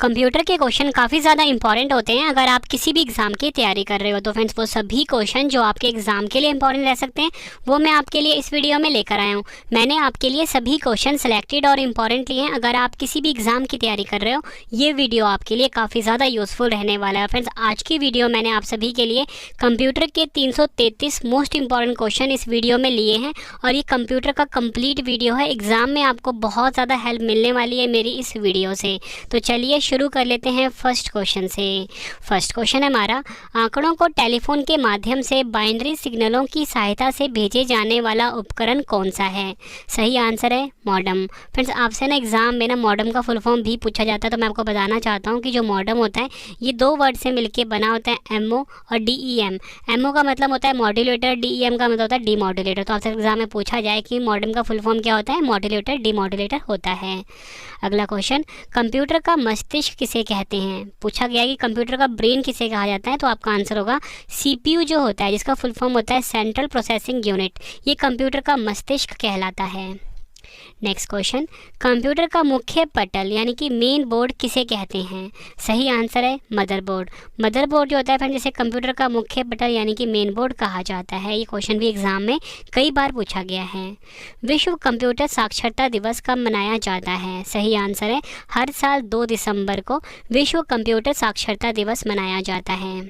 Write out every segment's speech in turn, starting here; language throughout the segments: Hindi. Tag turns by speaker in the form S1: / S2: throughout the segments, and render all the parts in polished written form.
S1: कंप्यूटर के क्वेश्चन काफ़ी ज़्यादा इंपॉर्टेंट होते हैं अगर आप किसी भी एग्ज़ाम की तैयारी कर रहे हो। तो फ्रेंड्स वो सभी क्वेश्चन जो आपके एग्ज़ाम के लिए इंपॉर्टेंट रह सकते हैं वो मैं आपके लिए इस वीडियो में लेकर आया हूँ। मैंने आपके लिए सभी क्वेश्चन सेलेक्टेड और इम्पॉर्टेंट लिए हैं। अगर आप किसी भी एग्ज़ाम की तैयारी कर रहे हो ये वीडियो आपके लिए काफ़ी ज़्यादा यूज़फुल रहने वाला है। फ्रेंड्स आज की वीडियो मैंने आप सभी के लिए कंप्यूटर के 333 मोस्ट इंपॉर्टेंट क्वेश्चन इस वीडियो में लिए हैं और ये कंप्यूटर का कंप्लीट वीडियो है। एग्ज़ाम में आपको बहुत ज़्यादा हेल्प मिलने वाली है मेरी इस वीडियो से। तो चलिए शुरू कर लेते हैं फर्स्ट क्वेश्चन से। फर्स्ट क्वेश्चन है हमारा, आंकड़ों को टेलीफोन के माध्यम से बाइनरी सिग्नलों की सहायता से भेजे जाने वाला उपकरण कौन सा है? सही आंसर है मॉडेम। फ्रेंड्स आपसे ना एग्जाम में ना मॉडेम का फुल फॉर्म भी पूछा जाता है, तो मैं आपको बताना चाहता हूँ कि जो मॉडेम होता है ये दो वर्ड से मिलकर बना होता है, एमओ और डीईएम। एमओ का मतलब होता है मॉड्यूलेटर, डीईएम का मतलब होता है डीमॉड्यूलेटर। तो आपसे एग्जाम में पूछा जाए कि मॉडेम का फुल फॉर्म क्या होता है, मॉड्यूलेटर डीमॉड्यूलेटर होता है। अगला क्वेश्चन, कंप्यूटर का मस्तिष्क किसे कहते हैं? पूछा गया कि कंप्यूटर का ब्रेन किसे कहा जाता है, तो आपका आंसर होगा सीपीयू जो होता है, जिसका फुल फॉर्म होता है सेंट्रल प्रोसेसिंग यूनिट। ये कंप्यूटर का मस्तिष्क कहलाता है। नेक्स्ट क्वेश्चन, कंप्यूटर का मुख्य पटल यानी कि मेन बोर्ड किसे कहते हैं? सही आंसर है मदरबोर्ड। मदरबोर्ड जो होता है फ्रेंड जिसे कंप्यूटर का मुख्य पटल यानी कि मेन बोर्ड कहा जाता है। ये क्वेश्चन भी एग्जाम में कई बार पूछा गया है। विश्व कंप्यूटर साक्षरता दिवस कब मनाया जाता है? सही आंसर है हर साल 2 दिसंबर को विश्व कंप्यूटर साक्षरता दिवस मनाया जाता है।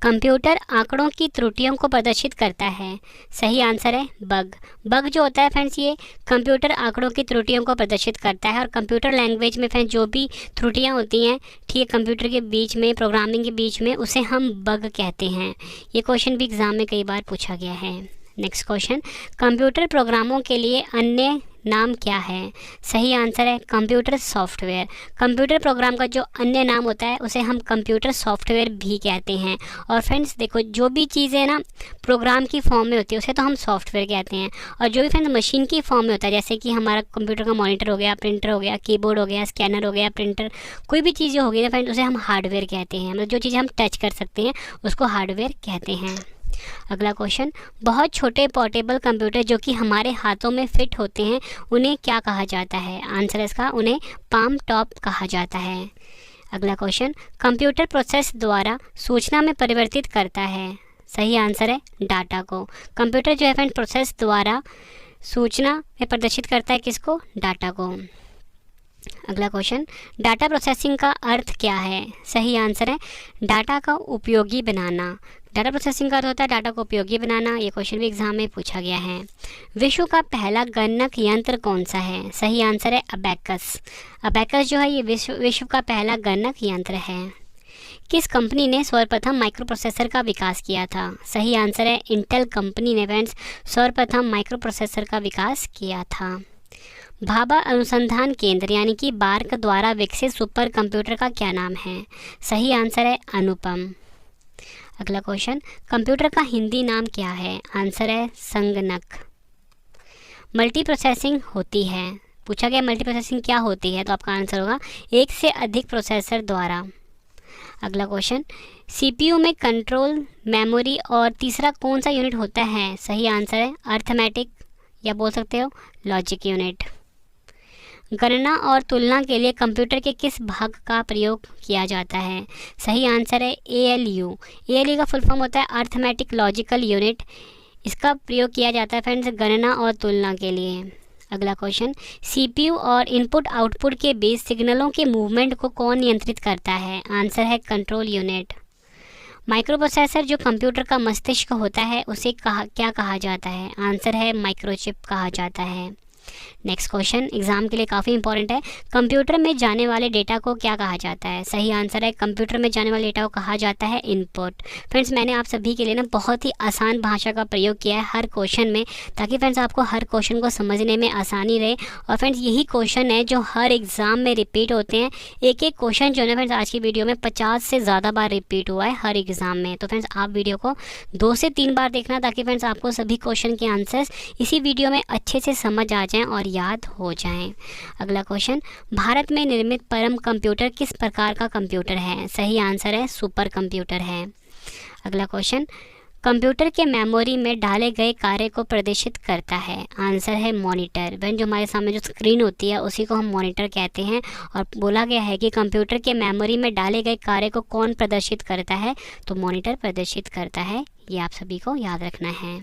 S1: कंप्यूटर आंकड़ों की त्रुटियों को प्रदर्शित करता है। सही आंसर है बग। बग जो होता है फ्रेंड्स ये कंप्यूटर आंकड़ों की त्रुटियों को प्रदर्शित करता है। और कंप्यूटर लैंग्वेज में फ्रेंड्स जो भी त्रुटियां होती हैं ठीक है कंप्यूटर के बीच में, प्रोग्रामिंग के बीच में, उसे हम बग कहते हैं। ये क्वेश्चन भी एग्जाम में कई बार पूछा गया है। नेक्स्ट क्वेश्चन, कंप्यूटर प्रोग्रामों के लिए अन्य नाम क्या है? सही आंसर है कंप्यूटर सॉफ्टवेयर। कंप्यूटर प्रोग्राम का जो अन्य नाम होता है उसे हम कंप्यूटर सॉफ्टवेयर भी कहते हैं। और फ्रेंड्स देखो जो भी चीज़ें ना प्रोग्राम की फॉर्म में होती है उसे तो हम सॉफ्टवेयर कहते हैं, और जो भी फ्रेंड्स मशीन की फॉर्म में होता है जैसे कि हमारा कंप्यूटर का मॉनिटर हो गया, प्रिंटर हो गया, कीबोर्ड हो गया, स्कैनर हो गया, प्रिंटर, कोई भी चीज़ जो होगी ना फ्रेंड्स उसे हम हार्डवेयर कहते हैं। मतलब जो चीज़ें हम टच कर सकते हैं उसको हार्डवेयर कहते हैं। अगला क्वेश्चन, बहुत छोटे पोर्टेबल कंप्यूटर जो कि हमारे हाथों में फिट होते हैं उन्हें क्या कहा जाता है? आंसर इसका उन्हें पाम टॉप कहा जाता है। अगला क्वेश्चन, कंप्यूटर प्रोसेस द्वारा सूचना में परिवर्तित करता है। सही आंसर है डाटा को। कंप्यूटर जो है फ्रेंड प्रोसेस द्वारा सूचना में प्रदर्शित करता है किसको? डाटा को। अगला क्वेश्चन, डाटा प्रोसेसिंग का अर्थ क्या है? सही आंसर है डाटा का उपयोगी बनाना। डाटा प्रोसेसिंग का अर्थ होता है डाटा को उपयोगी बनाना। ये क्वेश्चन भी एग्जाम में पूछा गया है। विश्व का पहला गणक यंत्र कौन सा है? सही आंसर है अबैकस। अबैकस जो है ये विश्व का पहला गणक यंत्र है। किस कंपनी ने सर्वप्रथम माइक्रो प्रोसेसर का विकास किया था? सही आंसर है इंटेल कंपनी ने फ्रेंड्स सर्वप्रथम माइक्रो प्रोसेसर का विकास किया था। भाभा अनुसंधान केंद्र यानी कि बार्क द्वारा विकसित सुपर कंप्यूटर का क्या नाम है? सही आंसर है अनुपम। अगला क्वेश्चन, कंप्यूटर का हिंदी नाम क्या है? आंसर है संगणक। मल्टी प्रोसेसिंग होती है, पूछा गया मल्टी प्रोसेसिंग क्या होती है, तो आपका आंसर होगा एक से अधिक प्रोसेसर द्वारा। अगला क्वेश्चन, सीपीयू में कंट्रोल, मेमोरी और तीसरा कौन सा यूनिट होता है? सही आंसर है अर्थमेटिक या बोल सकते हो लॉजिक यूनिट। गणना और तुलना के लिए कंप्यूटर के किस भाग का प्रयोग किया जाता है? सही आंसर है एएलयू। एएलयू का फुल फॉर्म होता है अर्थमेटिक लॉजिकल यूनिट। इसका प्रयोग किया जाता है फ्रेंड्स गणना और तुलना के लिए। अगला क्वेश्चन, सीपीयू और इनपुट आउटपुट के बीच सिग्नलों के मूवमेंट को कौन नियंत्रित करता है? आंसर है कंट्रोल यूनिट। माइक्रोप्रोसेसर जो कंप्यूटर का मस्तिष्क होता है उसे क्या कहा जाता है? आंसर है माइक्रोचिप कहा जाता है। नेक्स्ट क्वेश्चन एग्जाम के लिए काफ़ी इंपॉर्टेंट है। कंप्यूटर में जाने वाले डेटा को क्या कहा जाता है? सही आंसर है कंप्यूटर में जाने वाले डेटा को कहा जाता है इनपुट। फ्रेंड्स मैंने आप सभी के लिए ना बहुत ही आसान भाषा का प्रयोग किया है हर क्वेश्चन में, ताकि फ्रेंड्स आपको हर क्वेश्चन को समझने में आसानी रहे। और फ्रेंड्स यही क्वेश्चन है जो हर एग्ज़ाम में रिपीट होते हैं। एक एक क्वेश्चन जो है फ्रेंड्स आज की वीडियो में 50 से ज़्यादा बार रिपीट हुआ है हर एग्ज़ाम में। तो फ्रेंड्स आप वीडियो को 2 से 3 बार देखना, ताकि फ्रेंड्स आपको सभी क्वेश्चन के आंसर्स इसी वीडियो में अच्छे से समझ आ जाएँ और याद हो जाएं। अगला क्वेश्चन, भारत में निर्मित परम कंप्यूटर किस प्रकार का कंप्यूटर है? सही आंसर है सुपर कंप्यूटर है। अगला क्वेश्चन, कंप्यूटर के मेमोरी में डाले गए कार्य को प्रदर्शित करता है? आंसर है मॉनिटर। वैन जो हमारे सामने जो स्क्रीन होती है उसी को हम मॉनिटर कहते हैं। और बोला गया है कि कंप्यूटर के मेमोरी में डाले गए कार्य को कौन प्रदर्शित करता है? तो मॉनिटर प्रदर्शित करता है। ये आप सभी को याद रखना है।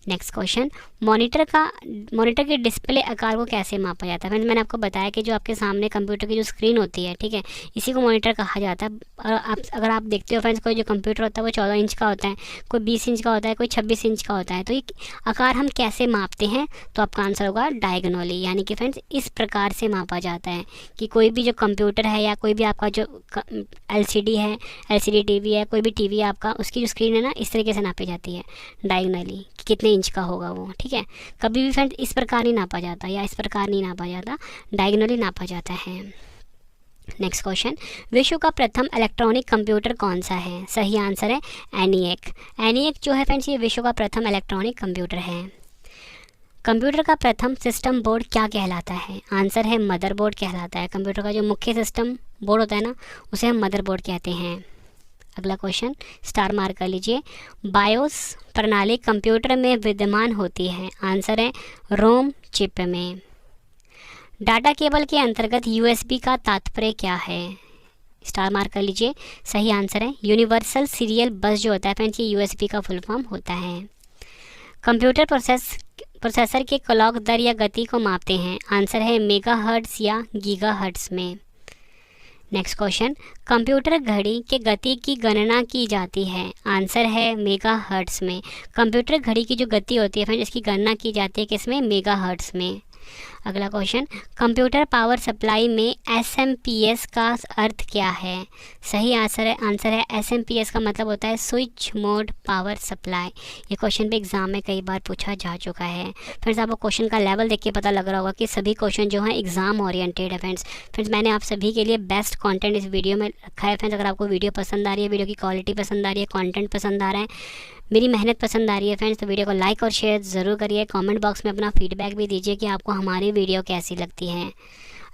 S1: नेक्स्ट क्वेश्चन, मॉनिटर के डिस्प्ले आकार को कैसे मापा जाता है? मैंने आपको बताया कि जो आपके सामने कंप्यूटर की जो स्क्रीन होती है, ठीक है, इसी को मॉनिटर कहा जाता है। और अगर आप देखते हो फ्रेंड्स, कोई जो कंप्यूटर होता है वो 14 इंच का होता है, कोई 20 इंच का होता है, कोई 26 इंच का होता है। तो ये आकार हम कैसे मापते हैं? तो आपका आंसर होगा डायगोनली, यानी कि फ्रेंड्स इस प्रकार से मापा जाता है कि कोई भी जो कंप्यूटर है या कोई भी आपका जो LCD है, LCD टीवी है, कोई भी टीवी है आपका, उसकी जो स्क्रीन है ना, इस तरीके से नापी जाती है डायगोनली, कितने इंच का होगा वो, ठीक है। कभी भी फ्रेंड इस प्रकार नहीं नापा जाता या इस प्रकार नहीं नापा जाता, डायगोनली नापा जाता है। नेक्स्ट क्वेश्चन, विश्व का प्रथम इलेक्ट्रॉनिक कंप्यूटर कौन सा है? सही आंसर है ENIAC। ENIAC जो है फ्रेंड्स ये विश्व का प्रथम इलेक्ट्रॉनिक कंप्यूटर है। कंप्यूटर का प्रथम सिस्टम बोर्ड क्या कहलाता है? आंसर है मदरबोर्ड कहलाता है। कंप्यूटर का जो मुख्य सिस्टम बोर्ड होता है ना, उसे हम मदरबोर्ड कहते हैं। अगला क्वेश्चन स्टार मार्क कर लीजिए। बायोस प्रणाली कंप्यूटर में विद्यमान होती है? आंसर है रोम चिप में। डाटा केबल के अंतर्गत USB का तात्पर्य क्या है? स्टार मार्क कर लीजिए। सही आंसर है यूनिवर्सल सीरियल बस जो होता है फ्रेंड्स, ये USB का फुल फॉर्म होता है। कंप्यूटर प्रोसेसर के क्लॉक दर या गति को मापते हैं? आंसर है मेगाहर्ट्ज़ या गीगाहर्ट्ज़ में। नेक्स्ट क्वेश्चन, कंप्यूटर घड़ी के गति की गणना की जाती है? आंसर है मेगाहर्ट्ज़ में। कंप्यूटर घड़ी की जो गति होती है फ्रेंड्स, इसकी गणना की जाती है किसमें? मेगाहर्ट्ज़ में। अगला क्वेश्चन, कंप्यूटर पावर सप्लाई में SMPS का अर्थ क्या है? सही आंसर है SMPS का मतलब होता है स्विच मोड पावर सप्लाई। ये क्वेश्चन भी एग्जाम में कई बार पूछा जा चुका है। फ्रेंड्स आपको क्वेश्चन का लेवल देख के पता लग रहा होगा कि सभी क्वेश्चन जो हैं एग्जाम ओरिएंटेड है। फ्रेंड्स मैंने आप सभी के लिए बेस्ट कंटेंट इस वीडियो में रखा है। फ्रेंड्स अगर आपको वीडियो पसंद आ रही है, वीडियो की क्वालिटी पसंद आ रही है, कंटेंट पसंद आ रहा है, मेरी मेहनत पसंद आ रही है फ्रेंड्स, तो वीडियो को लाइक और शेयर ज़रूर करिए। कमेंट बॉक्स में अपना फीडबैक भी दीजिए कि आपको हमारी वीडियो कैसी लगती है।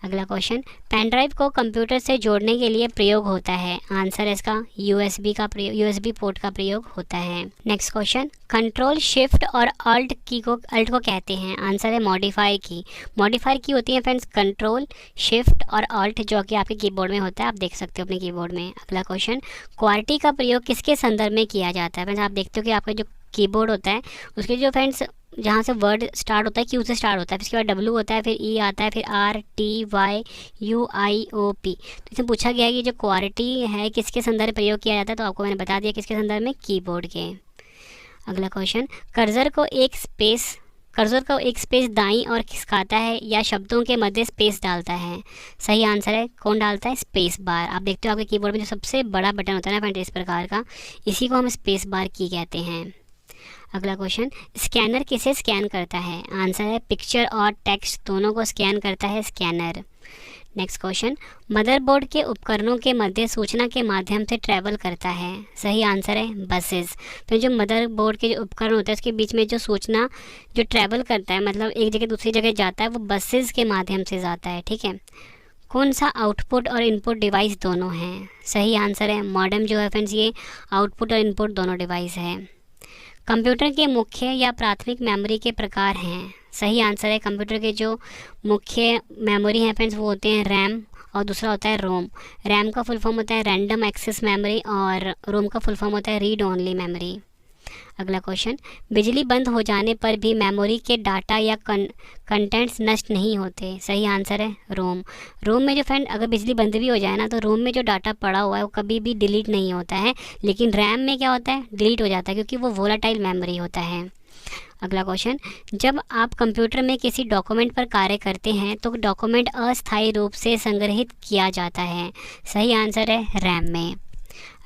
S1: अगला क्वेश्चन, पेन ड्राइव को कंप्यूटर से जोड़ने के लिए प्रयोग होता है? आंसर है इसका USB पोर्ट का प्रयोग होता है। नेक्स्ट क्वेश्चन, कंट्रोल शिफ्ट और अल्ट को कहते हैं? आंसर है मॉडिफाई की। मॉडिफायर की होती है फ्रेंड्स कंट्रोल शिफ्ट और अल्ट, जो कि आपके कीबोर्ड में होता है, आप देख सकते हो अपने कीबोर्ड में। अगला क्वेश्चन, क्वार्टी का प्रयोग किसके संदर्भ में किया जाता है? फ्रेंड्स आप देखते हो कि आपका जो कीबोर्ड होता है उसके जो फ्रेंड्स जहाँ से वर्ड स्टार्ट होता है Q से स्टार्ट होता है, फिर उसके बाद W होता है, फिर E आता है, फिर R T Y U I O P। तो इसमें पूछा गया है कि जो क्वार्टी है किसके संदर्भ में प्रयोग किया जाता है, तो आपको मैंने बता दिया किसके संदर्भ में, कीबोर्ड के। अगला क्वेश्चन, कर्सर को एक स्पेस दाईं और खिसकाता है या शब्दों के मध्य स्पेस डालता है? सही आंसर है कौन डालता है? Space bar. आप देखते हो आपके कीबोर्ड में जो सबसे बड़ा बटन होता है ना फ्रेंड इस प्रकार का, इसी को हम स्पेस बार की कहते हैं। अगला क्वेश्चन, स्कैनर किसे स्कैन करता है? आंसर है पिक्चर और टेक्स्ट दोनों को स्कैन करता है स्कैनर। नेक्स्ट क्वेश्चन, मदरबोर्ड के उपकरणों के मध्य सूचना के माध्यम से ट्रैवल करता है? सही आंसर है बसेस। तो जो मदरबोर्ड के जो उपकरण होते हैं उसके बीच में जो सूचना जो ट्रैवल करता है, मतलब एक जगह दूसरी जगह जाता है, वो बसेस के माध्यम से जाता है, ठीक है। कौन सा आउटपुट और इनपुट डिवाइस दोनों हैं? सही आंसर है मॉडेम जो है फ्रेंड्स, ये आउटपुट और इनपुट दोनों डिवाइस है। कंप्यूटर के मुख्य या प्राथमिक मेमोरी के प्रकार हैं? सही आंसर है कंप्यूटर के जो मुख्य मेमोरी हैं फ्रेंड्स वो होते हैं रैम और दूसरा होता है रोम। रैम का फुल फॉर्म होता है रैंडम एक्सेस मेमोरी और रोम का फुल फॉर्म होता है रीड ओनली मेमोरी। अगला क्वेश्चन, बिजली बंद हो जाने पर भी मेमोरी के डाटा या कंटेंट्स नष्ट नहीं होते? सही आंसर है रोम में जो फ्रेंड अगर बिजली बंद भी हो जाए ना, तो रोम में जो डाटा पड़ा हुआ है वो कभी भी डिलीट नहीं होता है, लेकिन रैम में क्या होता है, डिलीट हो जाता है, क्योंकि वो वोलाटाइल मेमोरी होता है। अगला क्वेश्चन, जब आप कंप्यूटर में किसी डॉक्यूमेंट पर कार्य करते हैं तो डॉक्यूमेंट अस्थायी रूप से संग्रहित किया जाता है? सही आंसर है रैम में।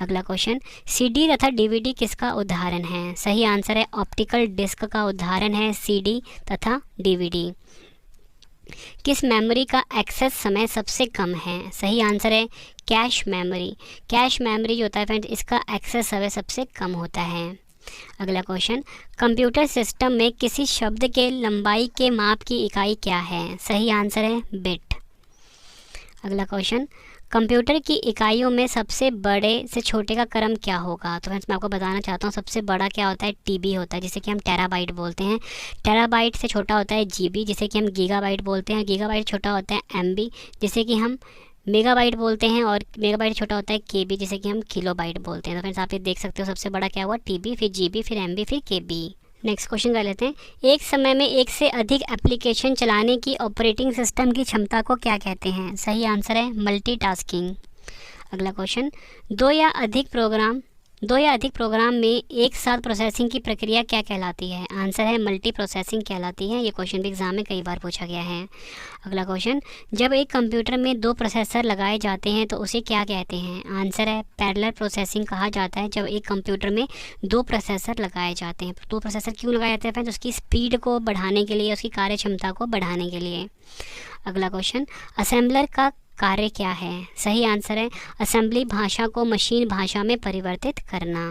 S1: अगला क्वेश्चन, CD तथा DVD किसका उदाहरण है? सही आंसर है ऑप्टिकल डिस्क का उदाहरण है CD तथा DVD। किस मेमोरी का एक्सेस समय सबसे कम है? सही आंसर है कैश मेमोरी। कैश मेमोरी जो होता है फ्रेंड्स, इसका एक्सेस समय सबसे कम होता है। अगला क्वेश्चन, कंप्यूटर सिस्टम में किसी शब्द के लंबाई के माप की इकाई क्या है? सही आंसर है बिट। अगला क्वेश्चन, कंप्यूटर की इकाइयों में सबसे बड़े से छोटे का क्रम क्या होगा? तो फ्रेंड्स मैं आपको बताना चाहता हूँ, सबसे बड़ा क्या होता है? टीबी होता है, जिसे कि हम टेराबाइट बोलते हैं। टेराबाइट से छोटा होता है जीबी, जिसे कि हम गीगाबाइट बोलते हैं। गीगाबाइट छोटा होता है एमबी, जिसे कि हम मेगाबाइट बोलते हैं। और मेगाबाइट छोटा होता है केबी, जिसे कि हम किलोबाइट बोलते हैं। तो फ्रेंड्स आप ये देख सकते हो, सबसे बड़ा क्या हुआ? टीबी, फिर जीबी, फिर एमबी, फिर केबी। नेक्स्ट क्वेश्चन कर लेते हैं, एक समय में एक से अधिक एप्लीकेशन चलाने की ऑपरेटिंग सिस्टम की क्षमता को क्या कहते हैं? सही आंसर है मल्टीटास्किंग। अगला क्वेश्चन, दो या अधिक प्रोग्राम में एक साथ प्रोसेसिंग की प्रक्रिया क्या कहलाती है? आंसर है मल्टी प्रोसेसिंग कहलाती है। ये क्वेश्चन भी एग्जाम में कई बार पूछा गया है। अगला क्वेश्चन, जब एक कंप्यूटर में दो प्रोसेसर लगाए जाते हैं तो उसे क्या कहते हैं? आंसर है पैरेलल प्रोसेसिंग कहा जाता है, जब एक कंप्यूटर में दो प्रोसेसर लगाए जाते हैं। दो प्रोसेसर क्यों लगाए जाते हैं फ्रेंड्स? उसकी स्पीड को बढ़ाने के लिए, उसकी कार्य क्षमता को बढ़ाने के लिए। अगला क्वेश्चन, असेंबलर का कार्य क्या है? सही आंसर है असेंबली भाषा को मशीन भाषा में परिवर्तित करना।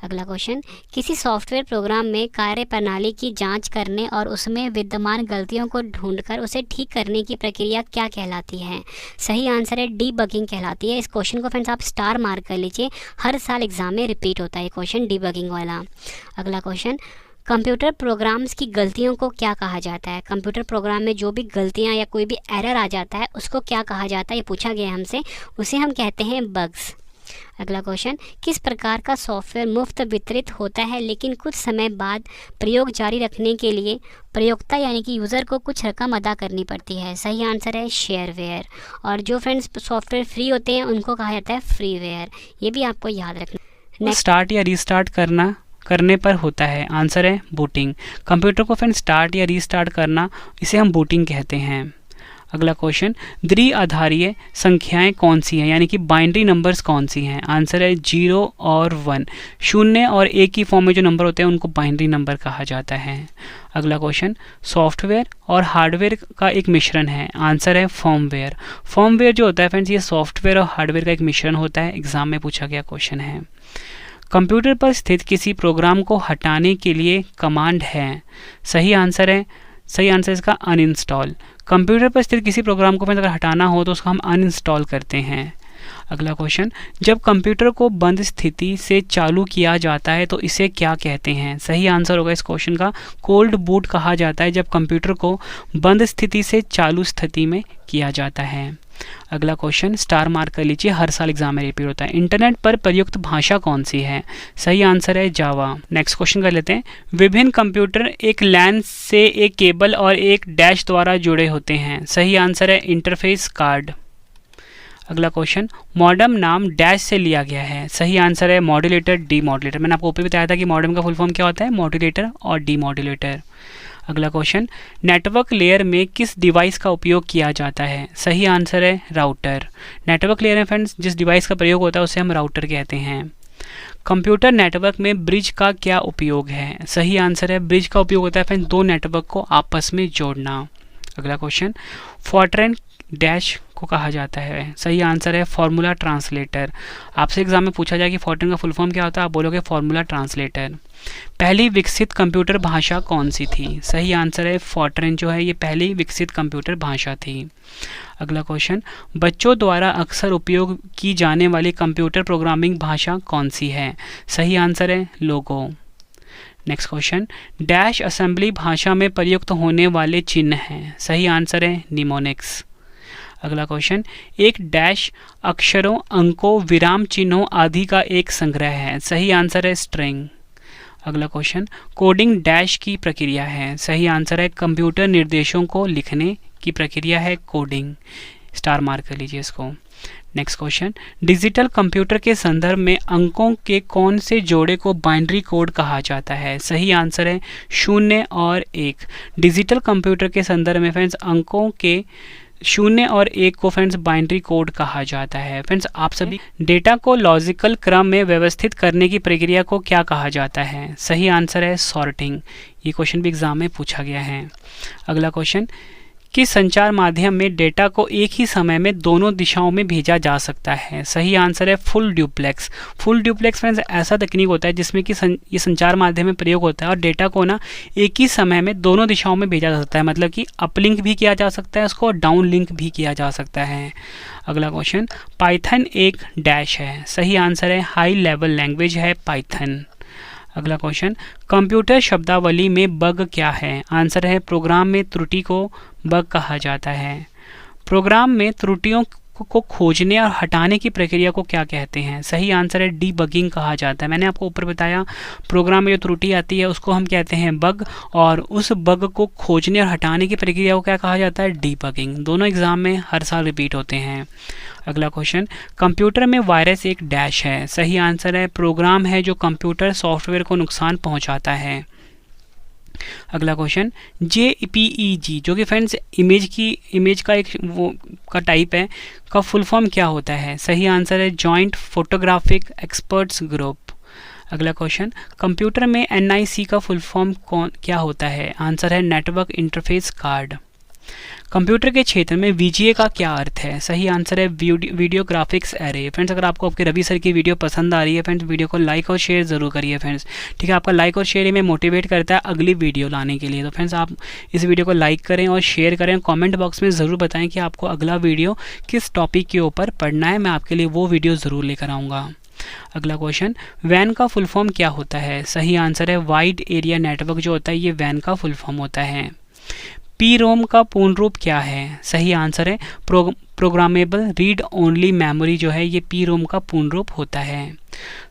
S1: अगला क्वेश्चन, किसी सॉफ्टवेयर प्रोग्राम में कार्य प्रणाली की जांच करने और उसमें विद्यमान गलतियों को ढूंढकर उसे ठीक करने की प्रक्रिया क्या कहलाती है? सही आंसर है डीबगिंग कहलाती है। इस क्वेश्चन को फ्रेंड्स आप स्टार मार्क कर लीजिए, हर साल एग्जाम में रिपीट होता है क्वेश्चन डीबगिंग वाला। अगला क्वेश्चन, कंप्यूटर प्रोग्राम्स की गलतियों को क्या कहा जाता है? कंप्यूटर प्रोग्राम में जो भी गलतियां या कोई भी एरर आ जाता है उसको क्या कहा जाता है? ये पूछा गया हमसे, उसे हम कहते हैं बग्स। अगला क्वेश्चन, किस प्रकार का सॉफ्टवेयर मुफ्त वितरित होता है लेकिन कुछ समय बाद प्रयोग जारी रखने के लिए प्रयोक्ता यानी कि यूज़र को कुछ रकम अदा करनी पड़ती है? सही आंसर है शेयरवेयर। और जो फ्रेंड्स सॉफ्टवेयर फ्री होते हैं उनको कहा जाता है फ्रीवेयर। ये भी आपको याद रखना।
S2: स्टार्ट या रीस्टार्ट करने पर होता है। आंसर है बूटिंग। कंप्यूटर को फ्रेंड स्टार्ट या रीस्टार्ट करना, इसे हम बूटिंग कहते हैं। अगला क्वेश्चन, द्विआधारीय संख्याएं कौन सी हैं, यानी कि बाइनरी नंबर्स कौन सी हैं? आंसर है 0 और 1। 0 और 1 की फॉर्म में जो नंबर होते हैं उनको बाइनरी नंबर कहा जाता है। अगला क्वेश्चन, सॉफ्टवेयर और हार्डवेयर का एक मिश्रण है। आंसर है फर्मवेयर। फर्मवेयर जो होता है फ्रेंड्स, ये सॉफ्टवेयर और हार्डवेयर का एक मिश्रण होता है। एग्जाम में पूछा गया क्वेश्चन है। कंप्यूटर पर स्थित किसी प्रोग्राम को हटाने के लिए कमांड है। सही आंसर इसका अनइंस्टॉल। कंप्यूटर पर स्थित किसी प्रोग्राम को अगर हटाना हो तो उसको हम अनइंस्टॉल करते हैं। अगला क्वेश्चन, जब कंप्यूटर को बंद स्थिति से चालू किया जाता है तो इसे क्या कहते हैं? सही आंसर होगा इस क्वेश्चन का कोल्ड बूट कहा जाता है, जब कंप्यूटर को बंद स्थिति से चालू स्थिति में किया जाता है। अगला क्वेश्चन स्टार मार्क कर लीजिए, हर साल एग्जाम में रिपीट होता है। इंटरनेट पर प्रयुक्त भाषा कौन सी है? सही आंसर है जावा। नेक्स्ट क्वेश्चन कर लेते हैं, विभिन्न कंप्यूटर एक लैन से एक केबल और एक डैश द्वारा जुड़े होते हैं। सही आंसर है इंटरफेस कार्ड। अगला क्वेश्चन, मॉडेम नाम डैश से लिया गया है। सही आंसर है मॉड्यूलेटर डीमॉड्यूलेटर। मैंने आपको ऊपर बताया था कि मॉडेम का फुल फॉर्म क्या होता है, मॉड्यूलेटर और डीमॉड्यूलेटर। अगला क्वेश्चन, नेटवर्क लेयर में किस डिवाइस का उपयोग किया जाता है? सही आंसर है राउटर। नेटवर्क लेयर में फ्रेंड्स जिस डिवाइस का प्रयोग होता है उसे हम राउटर कहते हैं। कंप्यूटर नेटवर्क में ब्रिज का क्या उपयोग है? सही आंसर है ब्रिज का उपयोग होता है फ्रेंड्स दो नेटवर्क को आपस में जोड़ना। अगला क्वेश्चन, फॉर्ट्रैन डैश को कहा जाता है। सही आंसर है फॉर्मूला ट्रांसलेटर। आपसे एग्जाम में पूछा जाए कि फॉर्ट्रैन का फुल फॉर्म क्या होता है, आप बोलोगे फॉर्मूला ट्रांसलेटर। पहली विकसित कंप्यूटर भाषा कौन सी थी? सही आंसर है फॉर्ट्रैन जो है ये पहली विकसित कंप्यूटर भाषा थी। अगला क्वेश्चन, बच्चों द्वारा अक्सर उपयोग की जाने वाली कंप्यूटर प्रोग्रामिंग भाषा कौन सी है? सही आंसर है लोगो। नेक्स्ट क्वेश्चन, डैश असेंबली भाषा में प्रयुक्त होने वाले चिन्ह हैं। सही आंसर है निमोनिक्स। अगला क्वेश्चन, एक डैश अक्षरों, अंकों, विराम चिन्हों आदि का एक संग्रह है। सही आंसर है स्ट्रिंग। अगला क्वेश्चन, कोडिंग डैश की प्रक्रिया है। सही आंसर है कंप्यूटर निर्देशों को लिखने की प्रक्रिया है कोडिंग। स्टार मार्क कर लीजिए इसको। नेक्स्ट क्वेश्चन, डिजिटल कंप्यूटर के संदर्भ में अंकों के कौन से जोड़े को बाइनरी कोड कहा जाता है? सही आंसर है 0 और 1। डिजिटल कंप्यूटर के संदर्भ में फ्रेंड्स अंकों के 0 और 1 को फ्रेंड्स बाइनरी कोड कहा जाता है। फ्रेंड्स आप सभी डेटा को लॉजिकल क्रम में व्यवस्थित करने की प्रक्रिया को क्या कहा जाता है? सही आंसर है सॉर्टिंग। ये क्वेश्चन भी एग्जाम में पूछा गया है। अगला क्वेश्चन, किस संचार माध्यम में डेटा को एक ही समय में दोनों दिशाओं में भेजा जा सकता है? सही आंसर है full duplex. Full duplex friends ऐसा तकनीक होता है जिसमें कि ये संचार माध्यम में प्रयोग होता है और डेटा को ना एक ही समय में दोनों दिशाओं में भेजा जा सकता है, मतलब कि अपलिंक भी किया जा सकता है उसको और डाउन लिंक भी किया जा सकता है। अगला क्वेश्चन, पाइथन एक डैश है। सही आंसर है हाई लेवल लैंग्वेज है पाइथन। अगला क्वेश्चन, कंप्यूटर शब्दावली में बग क्या है? आंसर है प्रोग्राम में त्रुटि को बग कहा जाता है। प्रोग्राम में त्रुटियों को खोजने और हटाने की प्रक्रिया को क्या कहते हैं? सही आंसर है डीबगिंग कहा जाता है। मैंने आपको ऊपर बताया प्रोग्राम में जो त्रुटि आती है उसको हम कहते हैं बग, और उस बग को खोजने और हटाने की प्रक्रिया को क्या कहा जाता है? डीबगिंग। दोनों एग्जाम में हर साल रिपीट होते हैं। अगला क्वेश्चन, कंप्यूटर में वायरस एक डैश है। सही आंसर है प्रोग्राम है जो कंप्यूटर सॉफ्टवेयर को नुकसान पहुंचाता है। अगला क्वेश्चन, JPEG जो कि फ्रेंड्स इमेज का एक वो का टाइप है, का फुल फॉर्म क्या होता है? सही आंसर है जॉइंट फोटोग्राफिक एक्सपर्ट्स ग्रुप। अगला क्वेश्चन, कंप्यूटर में NIC का फुल फॉर्म क्या होता है? आंसर है नेटवर्क इंटरफेस कार्ड। कंप्यूटर के क्षेत्र में VGA का क्या अर्थ है? सही आंसर है वीडियो ग्राफिक्स एरे। फ्रेंड्स अगर आपको आपके रवि सर की वीडियो पसंद आ रही है फ्रेंड्स, वीडियो को लाइक और शेयर ज़रूर करिए फ्रेंड्स, ठीक है। आपका लाइक और शेयर में मोटिवेट करता है अगली वीडियो लाने के लिए। तो फ्रेंड्स आप इस वीडियो को लाइक करें और शेयर करें। कॉमेंट बॉक्स में ज़रूर बताएँ कि आपको अगला वीडियो किस टॉपिक के ऊपर पढ़ना है, मैं आपके लिए वो वीडियो ज़रूर लेकर आऊँगा। अगला क्वेश्चन, वैन का फुल फॉर्म क्या होता है? सही आंसर है वाइड एरिया नेटवर्क जो होता है ये वैन का फुल फॉर्म होता है। PROM का पूर्ण रूप क्या है? सही आंसर है प्रोग्रामेबल रीड ओनली मेमोरी जो है ये PROM का पूर्ण रूप होता है।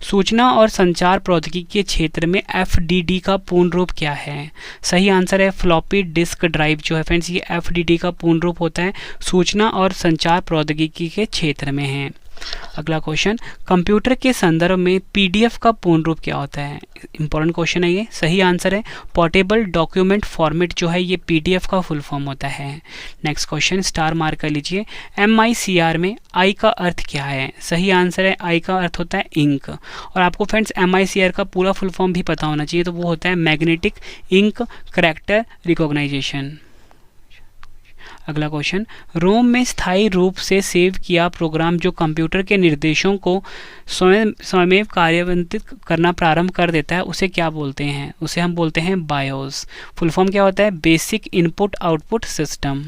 S2: सूचना और संचार प्रौद्योगिकी के क्षेत्र में FDD का पूर्ण रूप क्या है? सही आंसर है फ्लॉपी डिस्क ड्राइव जो है फ्रेंड्स ये FDD का पूर्ण रूप होता है, सूचना और संचार प्रौद्योगिकी के क्षेत्र में है। अगला क्वेश्चन, कंप्यूटर के संदर्भ में PDF का पूर्ण रूप क्या होता है? इंपॉर्टेंट क्वेश्चन है ये। सही आंसर है पोर्टेबल डॉक्यूमेंट फॉर्मेट जो है ये PDF का फुल फॉर्म होता है। नेक्स्ट क्वेश्चन स्टार मार्क कर लीजिए। MICR में I का अर्थ क्या है? सही आंसर है I का अर्थ होता है इंक, और आपको फ्रेंड्स MICR का पूरा फुल फॉर्म भी पता होना चाहिए, तो वो होता है मैग्नेटिक इंक कैरेक्टर रिकॉग्नाइजेशन। अगला क्वेश्चन, रोम में स्थायी रूप से सेव किया प्रोग्राम जो कंप्यूटर के निर्देशों को स्वयं कार्यान्वित करना प्रारंभ कर देता है उसे क्या बोलते हैं? उसे हम बोलते हैं बायोस। फुल फॉर्म क्या होता है? Basic input output system.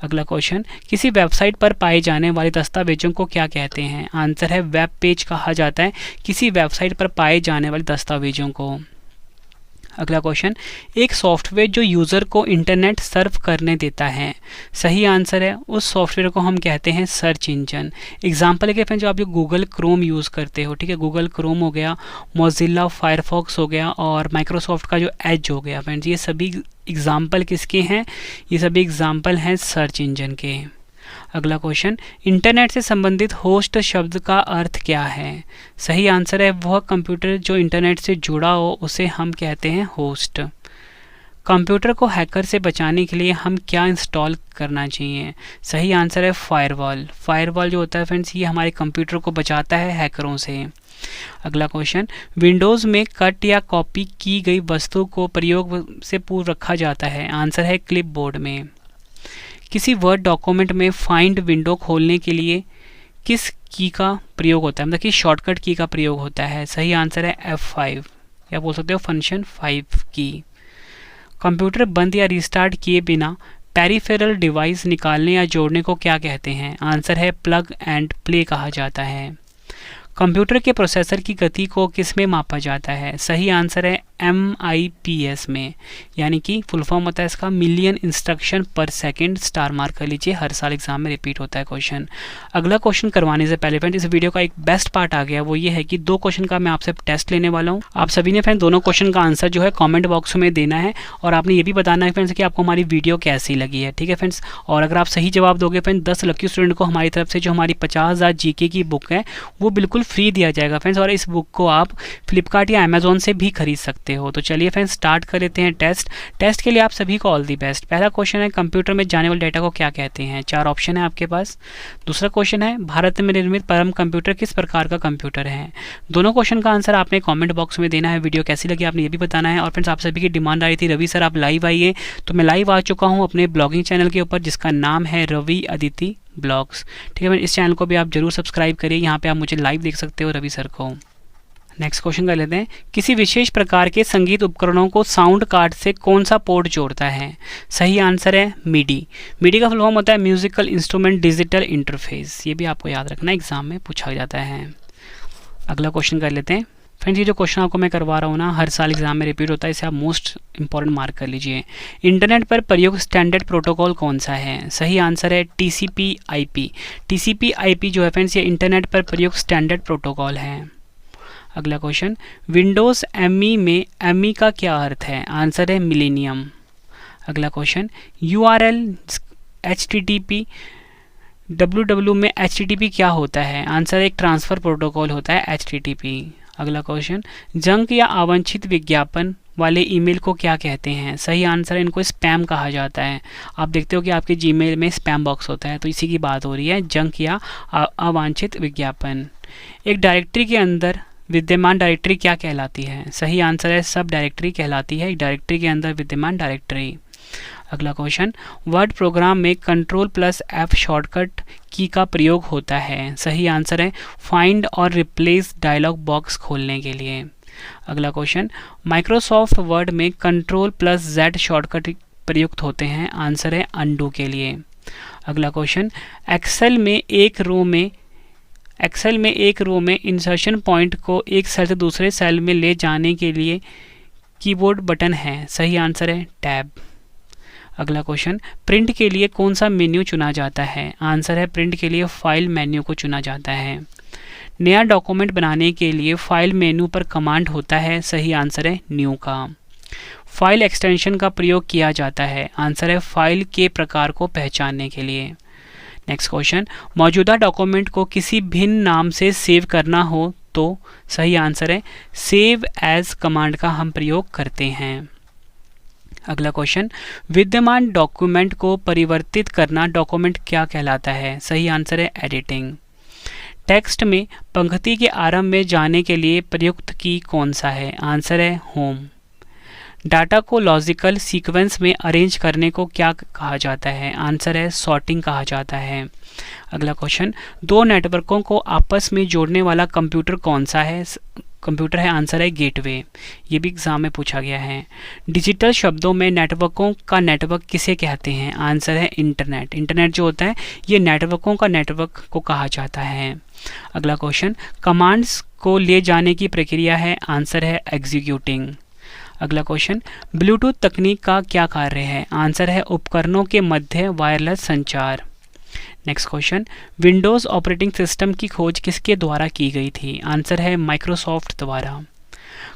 S2: अगला क्वेश्चन, किसी वेबसाइट पर पाए जाने वाले दस्तावेजों को क्या कहते हैं? आंसर है वेब पेज कहा जाता है किसी वेबसाइट पर पाए जाने वाले दस्तावेजों को। अगला क्वेश्चन, एक सॉफ्टवेयर जो यूज़र को इंटरनेट सर्फ करने देता है। सही आंसर है उस सॉफ्टवेयर को हम कहते हैं सर्च इंजन। एग्जाम्पल के फ्रेंड्स जो आप जो गूगल क्रोम यूज़ करते हो, ठीक है, गूगल क्रोम हो गया, मोजिल्ला फायरफॉक्स हो गया और माइक्रोसॉफ्ट का जो एज हो गया फ्रेंड्स, ये सभी एग्जाम्पल किसके हैं? ये सभी एग्जाम्पल हैं सर्च इंजन के। अगला क्वेश्चन, इंटरनेट से संबंधित होस्ट शब्द का अर्थ क्या है? सही आंसर है वह कंप्यूटर जो इंटरनेट से जुड़ा हो उसे हम कहते हैं होस्ट। कंप्यूटर को हैकर से बचाने के लिए हम क्या इंस्टॉल करना चाहिए? सही आंसर है फायरवॉल। फायरवॉल जो होता है फ्रेंड्स ये हमारे कंप्यूटर को बचाता है हैकरों से। अगला क्वेश्चन, विंडोज़ में कट या कॉपी की गई वस्तु को प्रयोग से पूर्व रखा जाता है। आंसर है क्लिपबोर्ड में। किसी वर्ड डॉक्यूमेंट में फाइंड विंडो खोलने के लिए किस की का प्रयोग होता है, मतलब कि शॉर्टकट की का प्रयोग होता है? सही आंसर है F5 या बोल सकते हो फंक्शन 5 की। कंप्यूटर बंद या रिस्टार्ट किए बिना पेरिफेरल डिवाइस निकालने या जोड़ने को क्या कहते हैं? आंसर है प्लग एंड प्ले कहा जाता है। कंप्यूटर के प्रोसेसर की गति को किस में मापा जाता है? सही आंसर है MIPS में, यानी कि फुल फॉर्म होता है इसका मिलियन इंस्ट्रक्शन पर सेकंड। स्टार मार्क कर लीजिए, हर साल एग्जाम में रिपीट होता है क्वेश्चन। अगला क्वेश्चन करवाने से पहले फ्रेंड इस वीडियो का एक बेस्ट पार्ट आ गया, वो ये है कि 2 क्वेश्चन का मैं आपसे टेस्ट लेने वाला हूँ। आप सभी ने फ्रेंड दोनों क्वेश्चन का आंसर जो है कॉमेंट बॉक्स में देना है और आपने ये भी बताना है फ्रेंड्स कि आपको हमारी वीडियो कैसी लगी है, ठीक है फ्रेंड्स। और अगर आप सही जवाब दोगे फ्रेंड 10 लकी स्टूडेंट को हमारी तरफ से जो हमारी 50,000 GK की बुक है वो बिल्कुल फ्री दिया जाएगा फ्रेंड्स, और इस बुक को आप फ्लिपकार्ट या अमेजोन से भी खरीद सकते हो। तो चलिए फ्रेंड्स स्टार्ट कर लेते हैं टेस्ट के लिए आप सभी को ऑल दी बेस्ट। पहला क्वेश्चन है, कंप्यूटर में जाने वाले डेटा को क्या कहते हैं? 4 ऑप्शन है आपके पास। दूसरा क्वेश्चन है, भारत में निर्मित परम कंप्यूटर किस प्रकार का कंप्यूटर है? दोनों क्वेश्चन का आंसर आपने कॉमेंट बॉक्स में देना है। वीडियो कैसी लगी आपने ये भी बताना है। और फ्रेंड्स आप सभी की डिमांड आ रही थी, रवि सर आप लाइव आइए, तो मैं लाइव आ चुका हूँ अपने ब्लॉगिंग चैनल के ऊपर जिसका नाम है रवि अदिति ब्लॉग्स। ठीक है, इस चैनल को भी आप जरूर सब्सक्राइब करिए, यहाँ पे आप मुझे लाइव देख सकते हो रवि सर को। नेक्स्ट क्वेश्चन कर लेते हैं, किसी विशेष प्रकार के संगीत उपकरणों को साउंड कार्ड से कौन सा पोर्ट जोड़ता है? सही आंसर है मीडी। मीडी का फुल फॉर्म होता है म्यूजिकल इंस्ट्रूमेंट डिजिटल इंटरफेस। ये भी आपको याद रखना, एग्जाम में पूछा जाता है। अगला क्वेश्चन कर लेते हैं फ्रेंड्स, ये जो क्वेश्चन आपको मैं करवा रहा हूँ ना, हर साल एग्जाम में रिपीट होता है, इसे आप मोस्ट इंपॉर्टेंट मार्क कर लीजिए। इंटरनेट पर प्रयुक्त स्टैंडर्ड प्रोटोकॉल कौन सा है? सही आंसर है TCP/IP। TCP/IP जो है फ्रेंड्स ये इंटरनेट पर प्रयुक्त स्टैंडर्ड प्रोटोकॉल है। अगला क्वेश्चन, विंडोज़ ME में ME का क्या अर्थ है? आंसर है मिलेनियम। अगला क्वेश्चन, URL HTTP www में HTTP क्या होता है? आंसर एक ट्रांसफ़र प्रोटोकॉल होता है HTTP। अगला क्वेश्चन, जंक या अवांछित विज्ञापन वाले ईमेल को क्या कहते हैं? सही आंसर है इनको स्पैम कहा जाता है। आप देखते हो कि आपके जीमेल में स्पैम बॉक्स होता है, तो इसी की बात हो रही है, जंक या अवांछित विज्ञापन। एक डायरेक्टरी के अंदर विद्यमान डायरेक्टरी क्या कहलाती है? सही आंसर है सब डायरेक्टरी कहलाती है, एक डायरेक्टरी के अंदर विद्यमान डायरेक्टरी। अगला क्वेश्चन, वर्ड प्रोग्राम में Ctrl+F शॉर्टकट की का प्रयोग होता है? सही आंसर है फाइंड और रिप्लेस डायलॉग बॉक्स खोलने के लिए। अगला क्वेश्चन, माइक्रोसॉफ्ट वर्ड में Ctrl+Z शॉर्टकट प्रयुक्त होते हैं? आंसर है अनडू के लिए। अगला क्वेश्चन, एक्सेल में एक रो में इंसर्शन पॉइंट को एक सेल से दूसरे सेल में ले जाने के लिए कीबोर्ड बटन है? सही आंसर है टैब। अगला क्वेश्चन, प्रिंट के लिए कौन सा मेन्यू चुना जाता है? आंसर है प्रिंट के लिए फाइल मेन्यू को चुना जाता है। नया डॉक्यूमेंट बनाने के लिए फाइल मेन्यू पर कमांड होता है? सही आंसर है न्यू का। फाइल एक्सटेंशन का प्रयोग किया जाता है? आंसर है फाइल के प्रकार को पहचानने के लिए। नेक्स्ट क्वेश्चन, मौजूदा डॉक्यूमेंट को किसी भिन्न नाम से सेव करना हो तो? सही आंसर है सेव एज कमांड का हम प्रयोग करते हैं। अगला क्वेश्चन, विद्यमान डॉक्यूमेंट को परिवर्तित करना डॉक्यूमेंट क्या कहलाता है? सही आंसर है एडिटिंग। टेक्स्ट में पंक्ति के आरंभ में जाने के लिए प्रयुक्त की कौन सा है? आंसर है होम। डाटा को लॉजिकल सीक्वेंस में अरेंज करने को क्या कहा जाता है? आंसर है सॉर्टिंग कहा जाता है। अगला क्वेश्चन, दो नेटवर्कों को आपस में जोड़ने वाला कंप्यूटर कौन सा है? कंप्यूटर है, आंसर है गेटवे। ये भी एग्जाम में पूछा गया है। डिजिटल शब्दों में नेटवर्कों का नेटवर्क किसे कहते हैं? आंसर है इंटरनेट। इंटरनेट जो होता है ये नेटवर्कों का नेटवर्क को कहा जाता है। अगला क्वेश्चन, कमांड्स को ले जाने की प्रक्रिया है? आंसर है एग्जीक्यूटिंग। अगला क्वेश्चन, ब्लूटूथ तकनीक का क्या कार्य है? आंसर है उपकरणों के मध्य वायरलेस संचार। Next question, Windows operating system की खोज किसके द्वारा की गई थी? आंसर है माइक्रोसॉफ्ट द्वारा।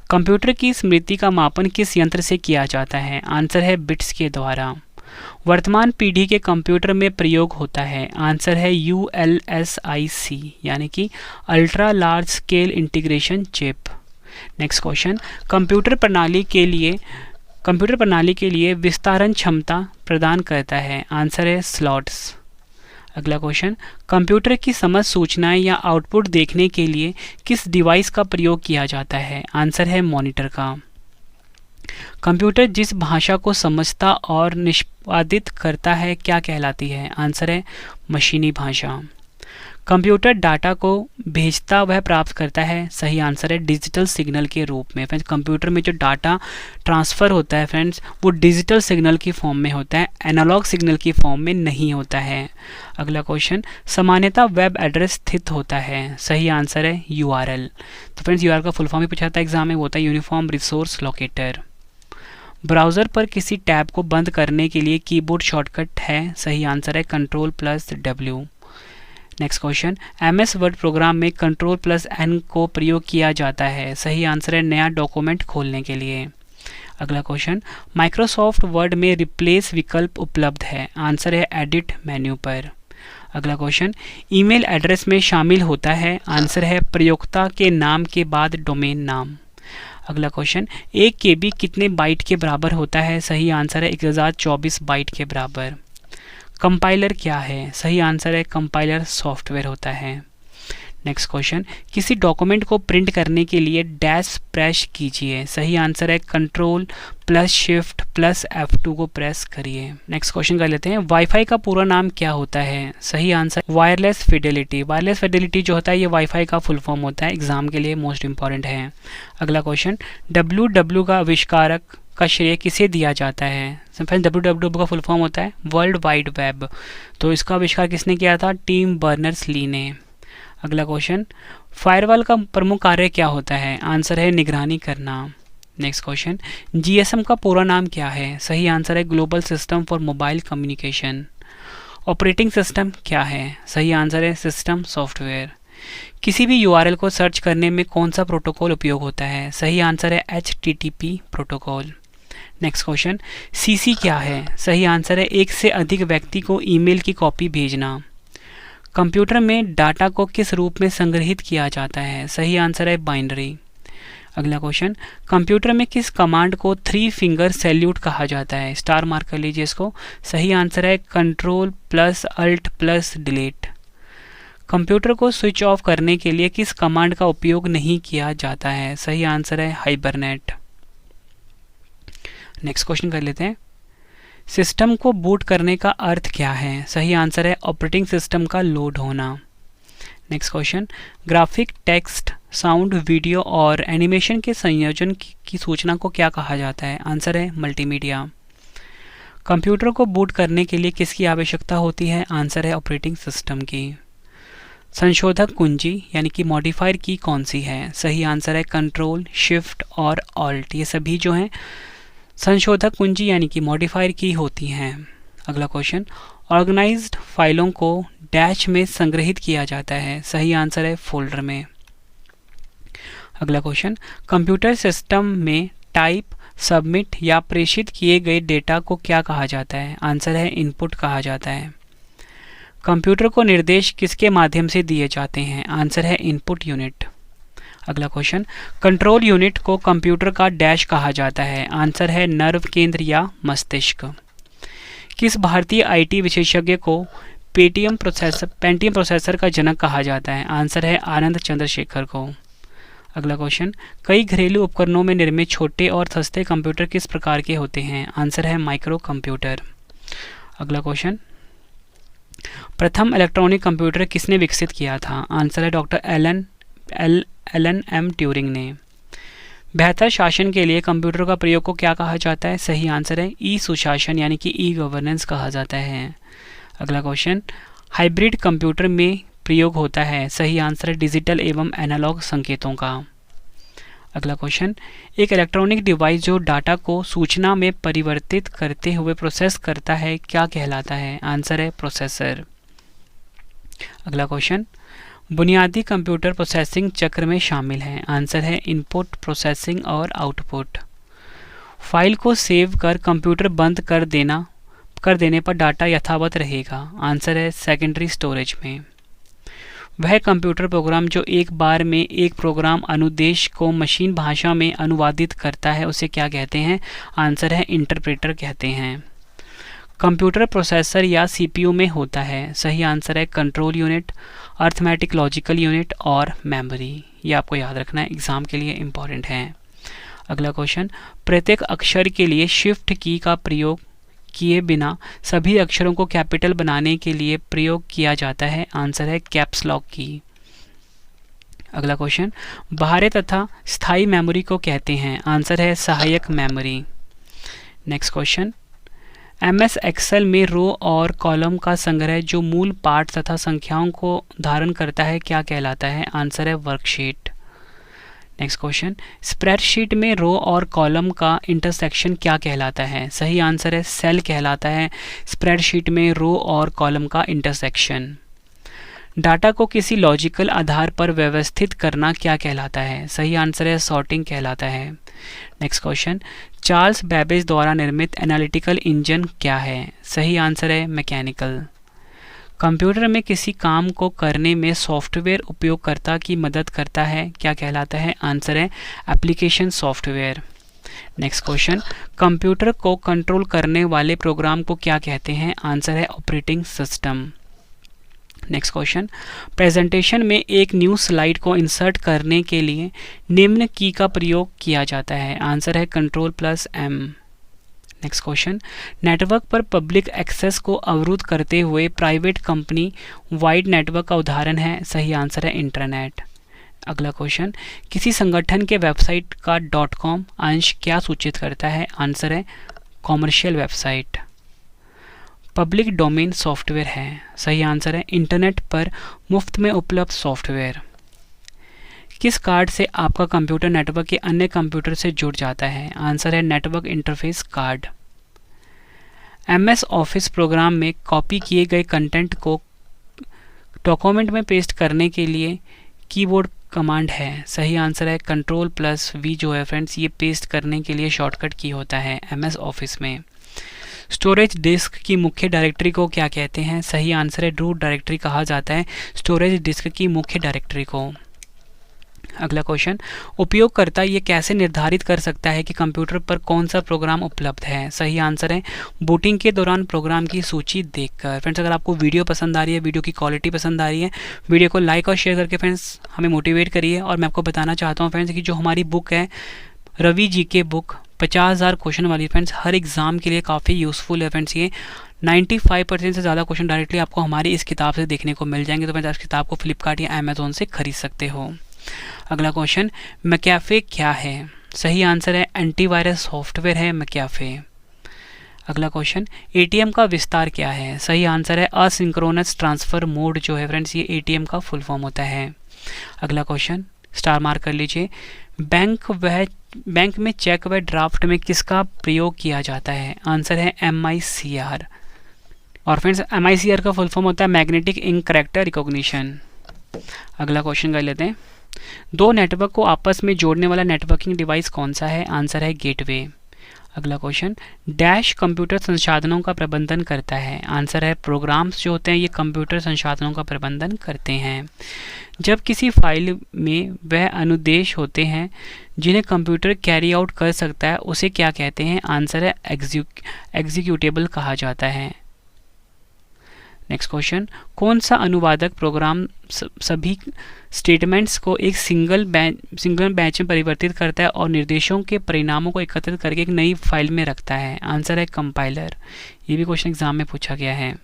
S2: कंप्यूटर की स्मृति का मापन किस यंत्र से किया जाता है? आंसर है बिट्स के द्वारा। वर्तमान पीढ़ी के कंप्यूटर में प्रयोग होता है? आंसर है ULSIC यानी कि ultra large scale integration chip. Next question, computer प्रणाली के लिए विस्तारण क्षमता प्रदान करता है? आंसर है स्लॉट्स। अगला क्वेश्चन, कंप्यूटर की समझ सूचनाएं या आउटपुट देखने के लिए किस डिवाइस का प्रयोग किया जाता है? आंसर है मॉनिटर का। कंप्यूटर जिस भाषा को समझता और निष्पादित करता है क्या कहलाती है? आंसर है मशीनी भाषा। कंप्यूटर डाटा को भेजता वह प्राप्त करता है? सही आंसर है डिजिटल सिग्नल के रूप में। फ्रेंड्स कंप्यूटर में जो डाटा ट्रांसफ़र होता है फ्रेंड्स वो डिजिटल सिग्नल की फॉर्म में होता है, एनालॉग सिग्नल की फॉर्म में नहीं होता है। अगला क्वेश्चन, सामान्यतः वेब एड्रेस स्थित होता है? सही आंसर है URL। तो फ्रेंड्स URL का फुल फॉर्म ही पूछा था एग्जाम में, वो होता है यूनिफॉर्म रिसोर्स लोकेटर। ब्राउज़र पर किसी टैब को बंद करने के लिए कीबोर्ड शॉर्टकट है? सही आंसर है Ctrl+W। Next question, MS Word program में Ctrl+N को प्रयोग किया जाता है? सही आंसर है नया डॉक्यूमेंट खोलने के लिए। अगला क्वेश्चन, माइक्रोसॉफ्ट वर्ड में रिप्लेस विकल्प उपलब्ध है? आंसर है एडिट मेन्यू पर। अगला क्वेश्चन, ईमेल एड्रेस में शामिल होता है, आंसर है प्रयोक्ता के नाम के बाद डोमेन नाम। अगला क्वेश्चन, 1 KB कितने बाइट के बराबर होता है? सही आंसर है 1024 बाइट के बराबर। कंपाइलर क्या है? सही आंसर है कंपाइलर सॉफ्टवेयर होता है। नेक्स्ट क्वेश्चन, किसी डॉक्यूमेंट को प्रिंट करने के लिए डैश प्रेस कीजिए। सही आंसर है control plus shift plus F2 को प्रेस करिए। नेक्स्ट क्वेश्चन कर लेते हैं, वाईफाई का पूरा नाम क्या होता है? सही answer wireless Fidelity. Wireless Fidelity जो होता है ये वाईफाई का फुल फॉर्म होता है, एग्जाम के लिए मोस्ट इंपॉर्टेंट है। अगला क्वेश्चन, WWW का आविष्कारक का श्रेय किसे दिया जाता है? फ्रेंड्स WWW का फुल फॉर्म होता है वर्ल्ड वाइड वेब, तो इसका आविष्कार किसने किया था? टिम बर्नर्स ली ने। अगला क्वेश्चन, फायरवॉल का प्रमुख कार्य क्या होता है? आंसर है निगरानी करना। नेक्स्ट क्वेश्चन, GSM का पूरा नाम क्या है? सही आंसर है global system for mobile communication. Operating system क्या है? सही आंसर है सिस्टम सॉफ्टवेयर। किसी भी URL को सर्च करने में कौन सा प्रोटोकॉल उपयोग होता है? सही आंसर है HTTP protocol. Next question, CC क्या है? सही आंसर है एक से अधिक व्यक्ति को ईमेल की कॉपी भेजना। कंप्यूटर में डाटा को किस रूप में संग्रहित किया जाता है? सही आंसर है बाइनरी। अगला क्वेश्चन, कंप्यूटर में किस कमांड को 3 फिंगर सैल्यूट कहा जाता है? स्टार मार्क कर लीजिए इसको। सही आंसर है control plus alt plus delete. Computer को स्विच ऑफ करने के लिए किस कमांड का उपयोग नहीं किया जाता है? सही आंसर है हाइबरनेट। नेक्स्ट क्वेश्चन कर लेते हैं, सिस्टम को बूट करने का अर्थ क्या है? सही आंसर है ऑपरेटिंग सिस्टम का लोड होना। Next question, graphic, text, sound, video और एनिमेशन के संयोजन की सूचना को क्या कहा जाता है? आंसर है मल्टीमीडिया। कंप्यूटर को बूट करने के लिए किसकी आवश्यकता होती है? आंसर है ऑपरेटिंग सिस्टम की। संशोधक कुंजी यानी कि मॉडिफायर की कौन सी है? सही आंसर है कंट्रोल, शिफ्ट और ऑल्ट। ये सभी जो हैं संशोधक कुंजी यानी कि मॉडिफायर की होती हैं। अगला क्वेश्चन, ऑर्गेनाइज्ड फाइलों को डैश में संग्रहित किया जाता है। सही आंसर है फोल्डर में। अगला क्वेश्चन, कंप्यूटर सिस्टम में टाइप, सबमिट या प्रेषित किए गए डेटा को क्या कहा जाता है? आंसर है इनपुट कहा जाता है। कंप्यूटर को निर्देश किसके माध्यम से दिए जाते हैं? आंसर है इनपुट यूनिट। अगला क्वेश्चन, कंट्रोल यूनिट को कंप्यूटर का डैश कहा जाता है। आंसर है नर्व केंद्र या मस्तिष्क। किस भारतीय IT विशेषज्ञ को पेंटियम प्रोसेसर का जनक कहा जाता है? आंसर है आनंद चंद्रशेखर को। अगला क्वेश्चन, कई घरेलू उपकरणों में निर्मित छोटे और सस्ते कंप्यूटर किस प्रकार के होते हैं? आंसर है माइक्रो कंप्यूटर। अगला क्वेश्चन, प्रथम इलेक्ट्रॉनिक कंप्यूटर किसने विकसित किया था? आंसर है डॉक्टर एलन M ट्यूरिंग ने। बेहतर शासन के लिए कंप्यूटर का प्रयोग को क्या कहा जाता है? सही आंसर है ई सुशासन यानी कि ई गवर्नेंस कहा जाता है। अगला क्वेश्चन, हाइब्रिड कंप्यूटर में प्रयोग होता है। सही आंसर है डिजिटल एवं एनालॉग संकेतों का। अगला क्वेश्चन, एक इलेक्ट्रॉनिक डिवाइस जो डाटा को सूचना में परिवर्तित करते हुए प्रोसेस करता है क्या कहलाता है? आंसर है प्रोसेसर। अगला क्वेश्चन, बुनियादी कंप्यूटर प्रोसेसिंग चक्र में शामिल हैं। आंसर है इनपुट, प्रोसेसिंग और आउटपुट। फाइल को सेव कर कंप्यूटर बंद कर देने पर डाटा यथावत रहेगा। आंसर है सेकेंडरी स्टोरेज में। वह कंप्यूटर प्रोग्राम जो एक बार में एक प्रोग्राम अनुदेश को मशीन भाषा में अनुवादित करता है उसे क्या कहते हैं? आंसर है इंटरप्रेटर कहते हैं। कंप्यूटर प्रोसेसर या CPU में होता है। सही आंसर है control unit, arithmetic logical unit और मेमोरी। ये आपको याद रखना है, एग्जाम के लिए इम्पॉर्टेंट है। अगला क्वेश्चन, प्रत्येक अक्षर के लिए शिफ्ट की का प्रयोग किए बिना सभी अक्षरों को कैपिटल बनाने के लिए प्रयोग किया जाता है। आंसर है कैप्स लॉक की। अगला क्वेश्चन, बाह्य तथा स्थायी मेमोरी को कहते हैं। आंसर है सहायक memory. Next question, MS Excel में रो और कॉलम का संग्रह जो मूल पाठ तथा संख्याओं को धारण करता है क्या कहलाता है? आंसर है वर्कशीट। नेक्स्ट क्वेश्चन, स्प्रेडशीट में रो और कॉलम का इंटरसेक्शन क्या कहलाता है? सही आंसर है सेल कहलाता है स्प्रेडशीट में रो और कॉलम का इंटरसेक्शन। डाटा को किसी लॉजिकल आधार पर व्यवस्थित करना क्या कहलाता है? सही आंसर है सॉर्टिंग कहलाता है। नेक्स्ट क्वेश्चन, चार्ल्स बेबेज द्वारा निर्मित एनालिटिकल इंजन क्या है? सही आंसर है मैकेनिकल। कंप्यूटर में किसी काम को करने में सॉफ्टवेयर उपयोगकर्ता की मदद करता है, क्या कहलाता है? आंसर है application software. Next question, computer को कंट्रोल करने वाले प्रोग्राम को क्या कहते हैं? आंसर है operating system. Next question, presentation में एक न्यू स्लाइड को इंसर्ट करने के लिए निम्न की का प्रयोग किया जाता है? आंसर है Ctrl+M। नेक्स्ट क्वेश्चन, नेटवर्क पर पब्लिक एक्सेस को अवरुद्ध करते हुए प्राइवेट कंपनी वाइड नेटवर्क का उदाहरण है? सही आंसर है इंटरनेट। अगला क्वेश्चन, किसी संगठन के वेबसाइट का .com अंश क्या सूचित करता है? आंसर है commercial website. Public domain software है? सही आंसर है इंटरनेट पर मुफ्त में उपलब्ध सॉफ्टवेयर। किस कार्ड से आपका कंप्यूटर नेटवर्क के अन्य कंप्यूटर से जुड़ जाता है? आंसर है network interface card. MS office program में कॉपी किए गए कंटेंट को डॉक्यूमेंट में पेस्ट करने के लिए कीबोर्ड कमांड है? सही आंसर है Ctrl+V जो है फ्रेंड्स, ये पेस्ट करने के लिए शॉर्टकट की होता है MS ऑफिस में। स्टोरेज डिस्क की मुख्य डायरेक्टरी को क्या कहते हैं? सही आंसर है रूट डायरेक्टरी कहा जाता है स्टोरेज डिस्क की मुख्य डायरेक्टरी को। अगला क्वेश्चन, उपयोगकर्ता ये कैसे निर्धारित कर सकता है कि कंप्यूटर पर कौन सा प्रोग्राम उपलब्ध है? सही आंसर है बूटिंग के दौरान प्रोग्राम की सूची देखकर। फ्रेंड्स, अगर आपको वीडियो पसंद आ रही है, वीडियो की क्वालिटी पसंद आ रही है, वीडियो को लाइक और शेयर करके फ्रेंड्स हमें मोटिवेट करिए। और मैं आपको बताना चाहता हूँ फ्रेंड्स कि जो हमारी बुक है रवि जी के बुक 50,000 क्वेश्चन वाली फ्रेंड्स, हर एग्जाम के लिए काफ़ी यूज़फुल है फ्रेंड्स। ये 95% से ज़्यादा क्वेश्चन डायरेक्टली आपको हमारी इस किताब से देखने को मिल जाएंगे। तो फ्रेंड्स, इस किताब को फ्लिपकार्ट या अमेजोन से खरीद सकते हो। अगला क्वेश्चन, मैकेफे क्या है? सही आंसर है एंटीवायरस सॉफ्टवेयर है मैकेफे। अगला क्वेश्चन, एटीएम का विस्तार क्या है? सही आंसर है असिंक्रोनस ट्रांसफर मोड जो है फ्रेंड्स, ये एटीएम का फुल फॉर्म होता है। अगला क्वेश्चन, स्टार मार्क कर लीजिए। बैंक में चेक व ड्राफ्ट में किसका प्रयोग किया जाता है? आंसर है MICR। और फ्रेंड्स, MICR का फुल फॉर्म होता है मैग्नेटिक इंक कैरेक्टर रिकॉग्निशन। अगला क्वेश्चन कर लेते हैं, दो नेटवर्क को आपस में जोड़ने वाला नेटवर्किंग डिवाइस कौन सा है? आंसर है गेटवे। अगला क्वेश्चन, डैश कंप्यूटर संसाधनों का प्रबंधन करता है? आंसर है प्रोग्राम्स जो होते हैं ये कंप्यूटर संसाधनों का प्रबंधन करते हैं। जब किसी फाइल में वह अनुदेश होते हैं जिन्हें कंप्यूटर कैरी आउट कर सकता है उसे क्या कहते हैं? आंसर है एग्जीक्यूटेबल कहा जाता है। नेक्स्ट क्वेश्चन, कौन सा अनुवादक प्रोग्राम सभी स्टेटमेंट्स को एक सिंगल बैच में परिवर्तित करता है और निर्देशों के परिणामों को एकत्रित करके एक नई फाइल में रखता है? आंसर है कंपाइलर। ये भी क्वेश्चन एग्जाम में पूछा गया है।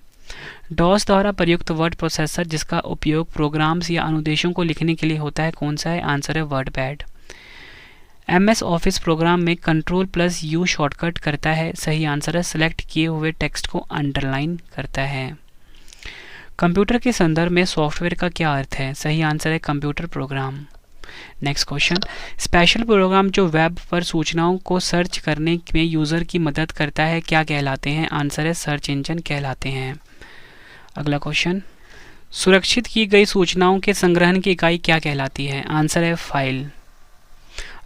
S2: डॉस द्वारा प्रयुक्त वर्ड प्रोसेसर जिसका उपयोग प्रोग्राम्स या अनुदेशों को लिखने के लिए होता है कौन सा है? आंसर है वर्डपैड। MS ऑफिस प्रोग्राम में Ctrl+U शॉर्टकट करता है? सही आंसर है सेलेक्ट किए हुए टेक्स्ट को अंडरलाइन करता है। कंप्यूटर के संदर्भ में सॉफ्टवेयर का क्या अर्थ है? सही आंसर है computer program. Next question, special program जो वेब पर सूचनाओं को सर्च करने में यूज़र की मदद करता है क्या कहलाते हैं? आंसर है सर्च इंजन कहलाते हैं। अगला क्वेश्चन, सुरक्षित की गई सूचनाओं के संग्रहण की इकाई क्या कहलाती है? आंसर है फाइल।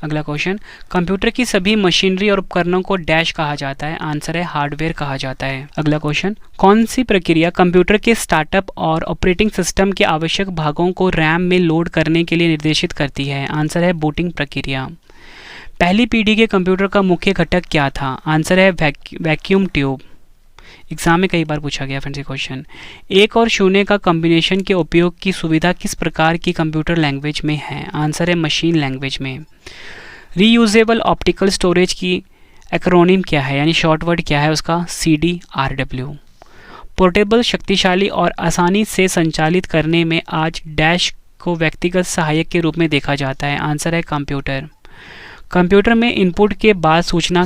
S2: अगला क्वेश्चन, कंप्यूटर की सभी मशीनरी और उपकरणों को डैश कहा जाता है? आंसर है हार्डवेयर कहा जाता है। अगला क्वेश्चन, कौन सी प्रक्रिया कंप्यूटर के स्टार्टअप और ऑपरेटिंग सिस्टम के आवश्यक भागों को रैम में लोड करने के लिए निर्देशित करती है? आंसर है बूटिंग प्रक्रिया। पहली पीढ़ी के कंप्यूटर का मुख्य घटक क्या था? आंसर है वैक्यूम ट्यूब। एग्जाम में कई बार पूछा गया फ्रेंड्स ये क्वेश्चन। 1 और 0 का कॉम्बिनेशन के उपयोग की सुविधा किस प्रकार की कंप्यूटर लैंग्वेज में है? आंसर है मशीन लैंग्वेज में। रीयूजेबल ऑप्टिकल स्टोरेज की एक्रोनिम क्या है, यानी शॉर्ट वर्ड क्या है उसका? CDRW। पोर्टेबल, शक्तिशाली और आसानी से संचालित करने में आज डैश को व्यक्तिगत सहायक के रूप में देखा जाता है? आंसर है कंप्यूटर। कंप्यूटर में इनपुट के बाद सूचना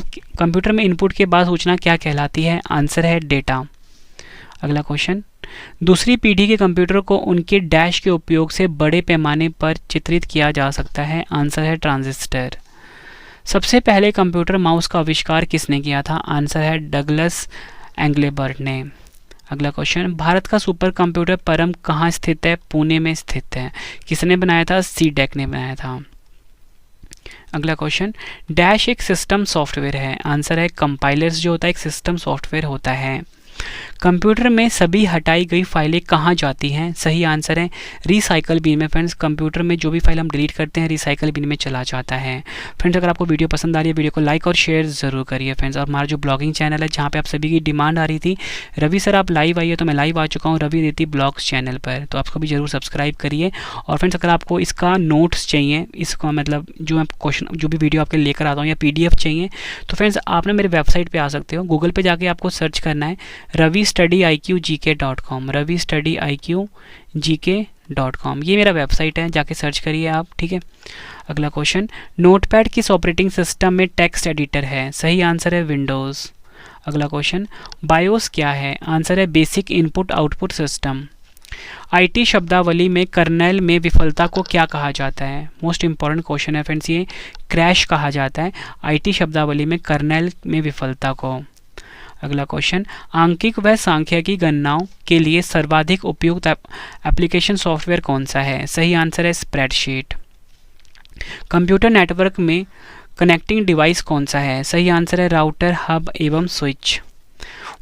S2: क्या कहलाती है? आंसर है डेटा। अगला क्वेश्चन, दूसरी पीढ़ी के कंप्यूटर को उनके डैश के उपयोग से बड़े पैमाने पर चित्रित किया जा सकता है? आंसर है ट्रांजिस्टर। सबसे पहले कंप्यूटर माउस का आविष्कार किसने किया था? आंसर है डगलस एंग्लेबर्ट ने। अगला क्वेश्चन, भारत का सुपर कंप्यूटर परम कहाँ स्थित है? पुणे में स्थित है। किसने बनाया था? CDEC ने बनाया था। अगला क्वेश्चन, डैश एक सिस्टम सॉफ्टवेयर है? आंसर है कंपाइलर्स जो होता है एक सिस्टम सॉफ्टवेयर होता है। कंप्यूटर में सभी हटाई गई फाइलें कहाँ जाती हैं? सही आंसर है रिसाइकल बिन में। फ्रेंड्स, कंप्यूटर में जो भी फाइल हम डिलीट करते हैं रिसाइकल बिन में चला जाता है। फ्रेंड्स, अगर आपको वीडियो पसंद आ रही है वीडियो को लाइक और शेयर ज़रूर करिए फ्रेंड्स। और हमारा जो ब्लॉगिंग चैनल है जहाँ पे आप सभी की डिमांड आ रही थी रवि सर आप लाइव आइए, तो मैं लाइव आ चुका हूँ रवि रीति ब्लॉग्स चैनल पर, तो आपको भी जरूर सब्सक्राइब करिए। और फ्रेंड्स, अगर आपको इसका नोट्स चाहिए, इसका मतलब जो मैं क्वेश्चन जो भी वीडियो आपके लेकर आता हूँ या PDF चाहिए, तो फ्रेंड्स आप ना मेरे वेबसाइट पे आ सकते हो। गूगल पे जाके आपको सर्च करना है ravistudyIQgk.com, ravistudyIQgk.com, ये मेरा वेबसाइट है, जाके सर्च करिए आप, ठीक है। अगला क्वेश्चन, नोटपैड किस ऑपरेटिंग सिस्टम में टेक्स्ट एडिटर है? सही आंसर है विंडोज़। अगला क्वेश्चन, बायोस क्या है? आंसर है basic input output system. IT शब्दावली में कर्नेल में विफलता को क्या कहा जाता है? मोस्ट इंपॉर्टेंट क्वेश्चन है फ्रेंड्स, ये क्रैश कहा जाता है IT शब्दावली में कर्नेल में विफलता को। अगला क्वेश्चन, आंकिक व सांख्यिकी गणनाओं के लिए सर्वाधिक उपयुक्त एप्लीकेशन सॉफ्टवेयर कौन सा है? सही आंसर है स्प्रेडशीट। कंप्यूटर नेटवर्क में कनेक्टिंग डिवाइस कौन सा है? सही आंसर है राउटर, हब एवं स्विच।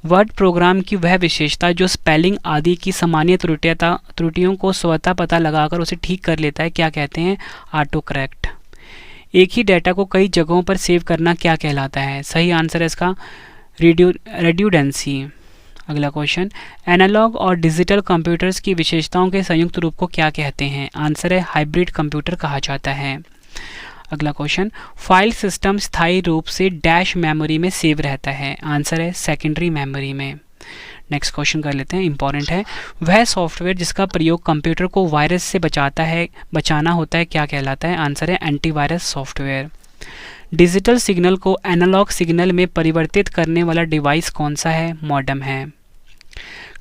S2: वर्ड प्रोग्राम की वह विशेषता जो स्पेलिंग आदि की सामान्य त्रुटियों को स्वतः पता लगाकर उसे ठीक कर लेता है, क्या कहते हैं? Auto correct. एक ही डेटा को कई जगहों पर सेव करना क्या कहलाता है? सही आंसर है इसका रेड्यूडेंसी। अगला क्वेश्चन, एनालॉग और डिजिटल कंप्यूटर्स की विशेषताओं के संयुक्त रूप को क्या कहते हैं? आंसर है हाइब्रिड कंप्यूटर कहा जाता है। अगला क्वेश्चन, फाइल सिस्टम स्थायी रूप से डैश मेमोरी में सेव रहता है? आंसर है सेकेंडरी मेमोरी में। नेक्स्ट क्वेश्चन कर लेते हैं, इंपॉर्टेंट है। वह सॉफ्टवेयर जिसका प्रयोग कंप्यूटर को वायरस से बचाना होता है क्या कहलाता है? आंसर है एंटीवायरस सॉफ्टवेयर। डिजिटल सिग्नल को एनालॉग सिग्नल में परिवर्तित करने वाला डिवाइस कौन सा है? मॉडेम है।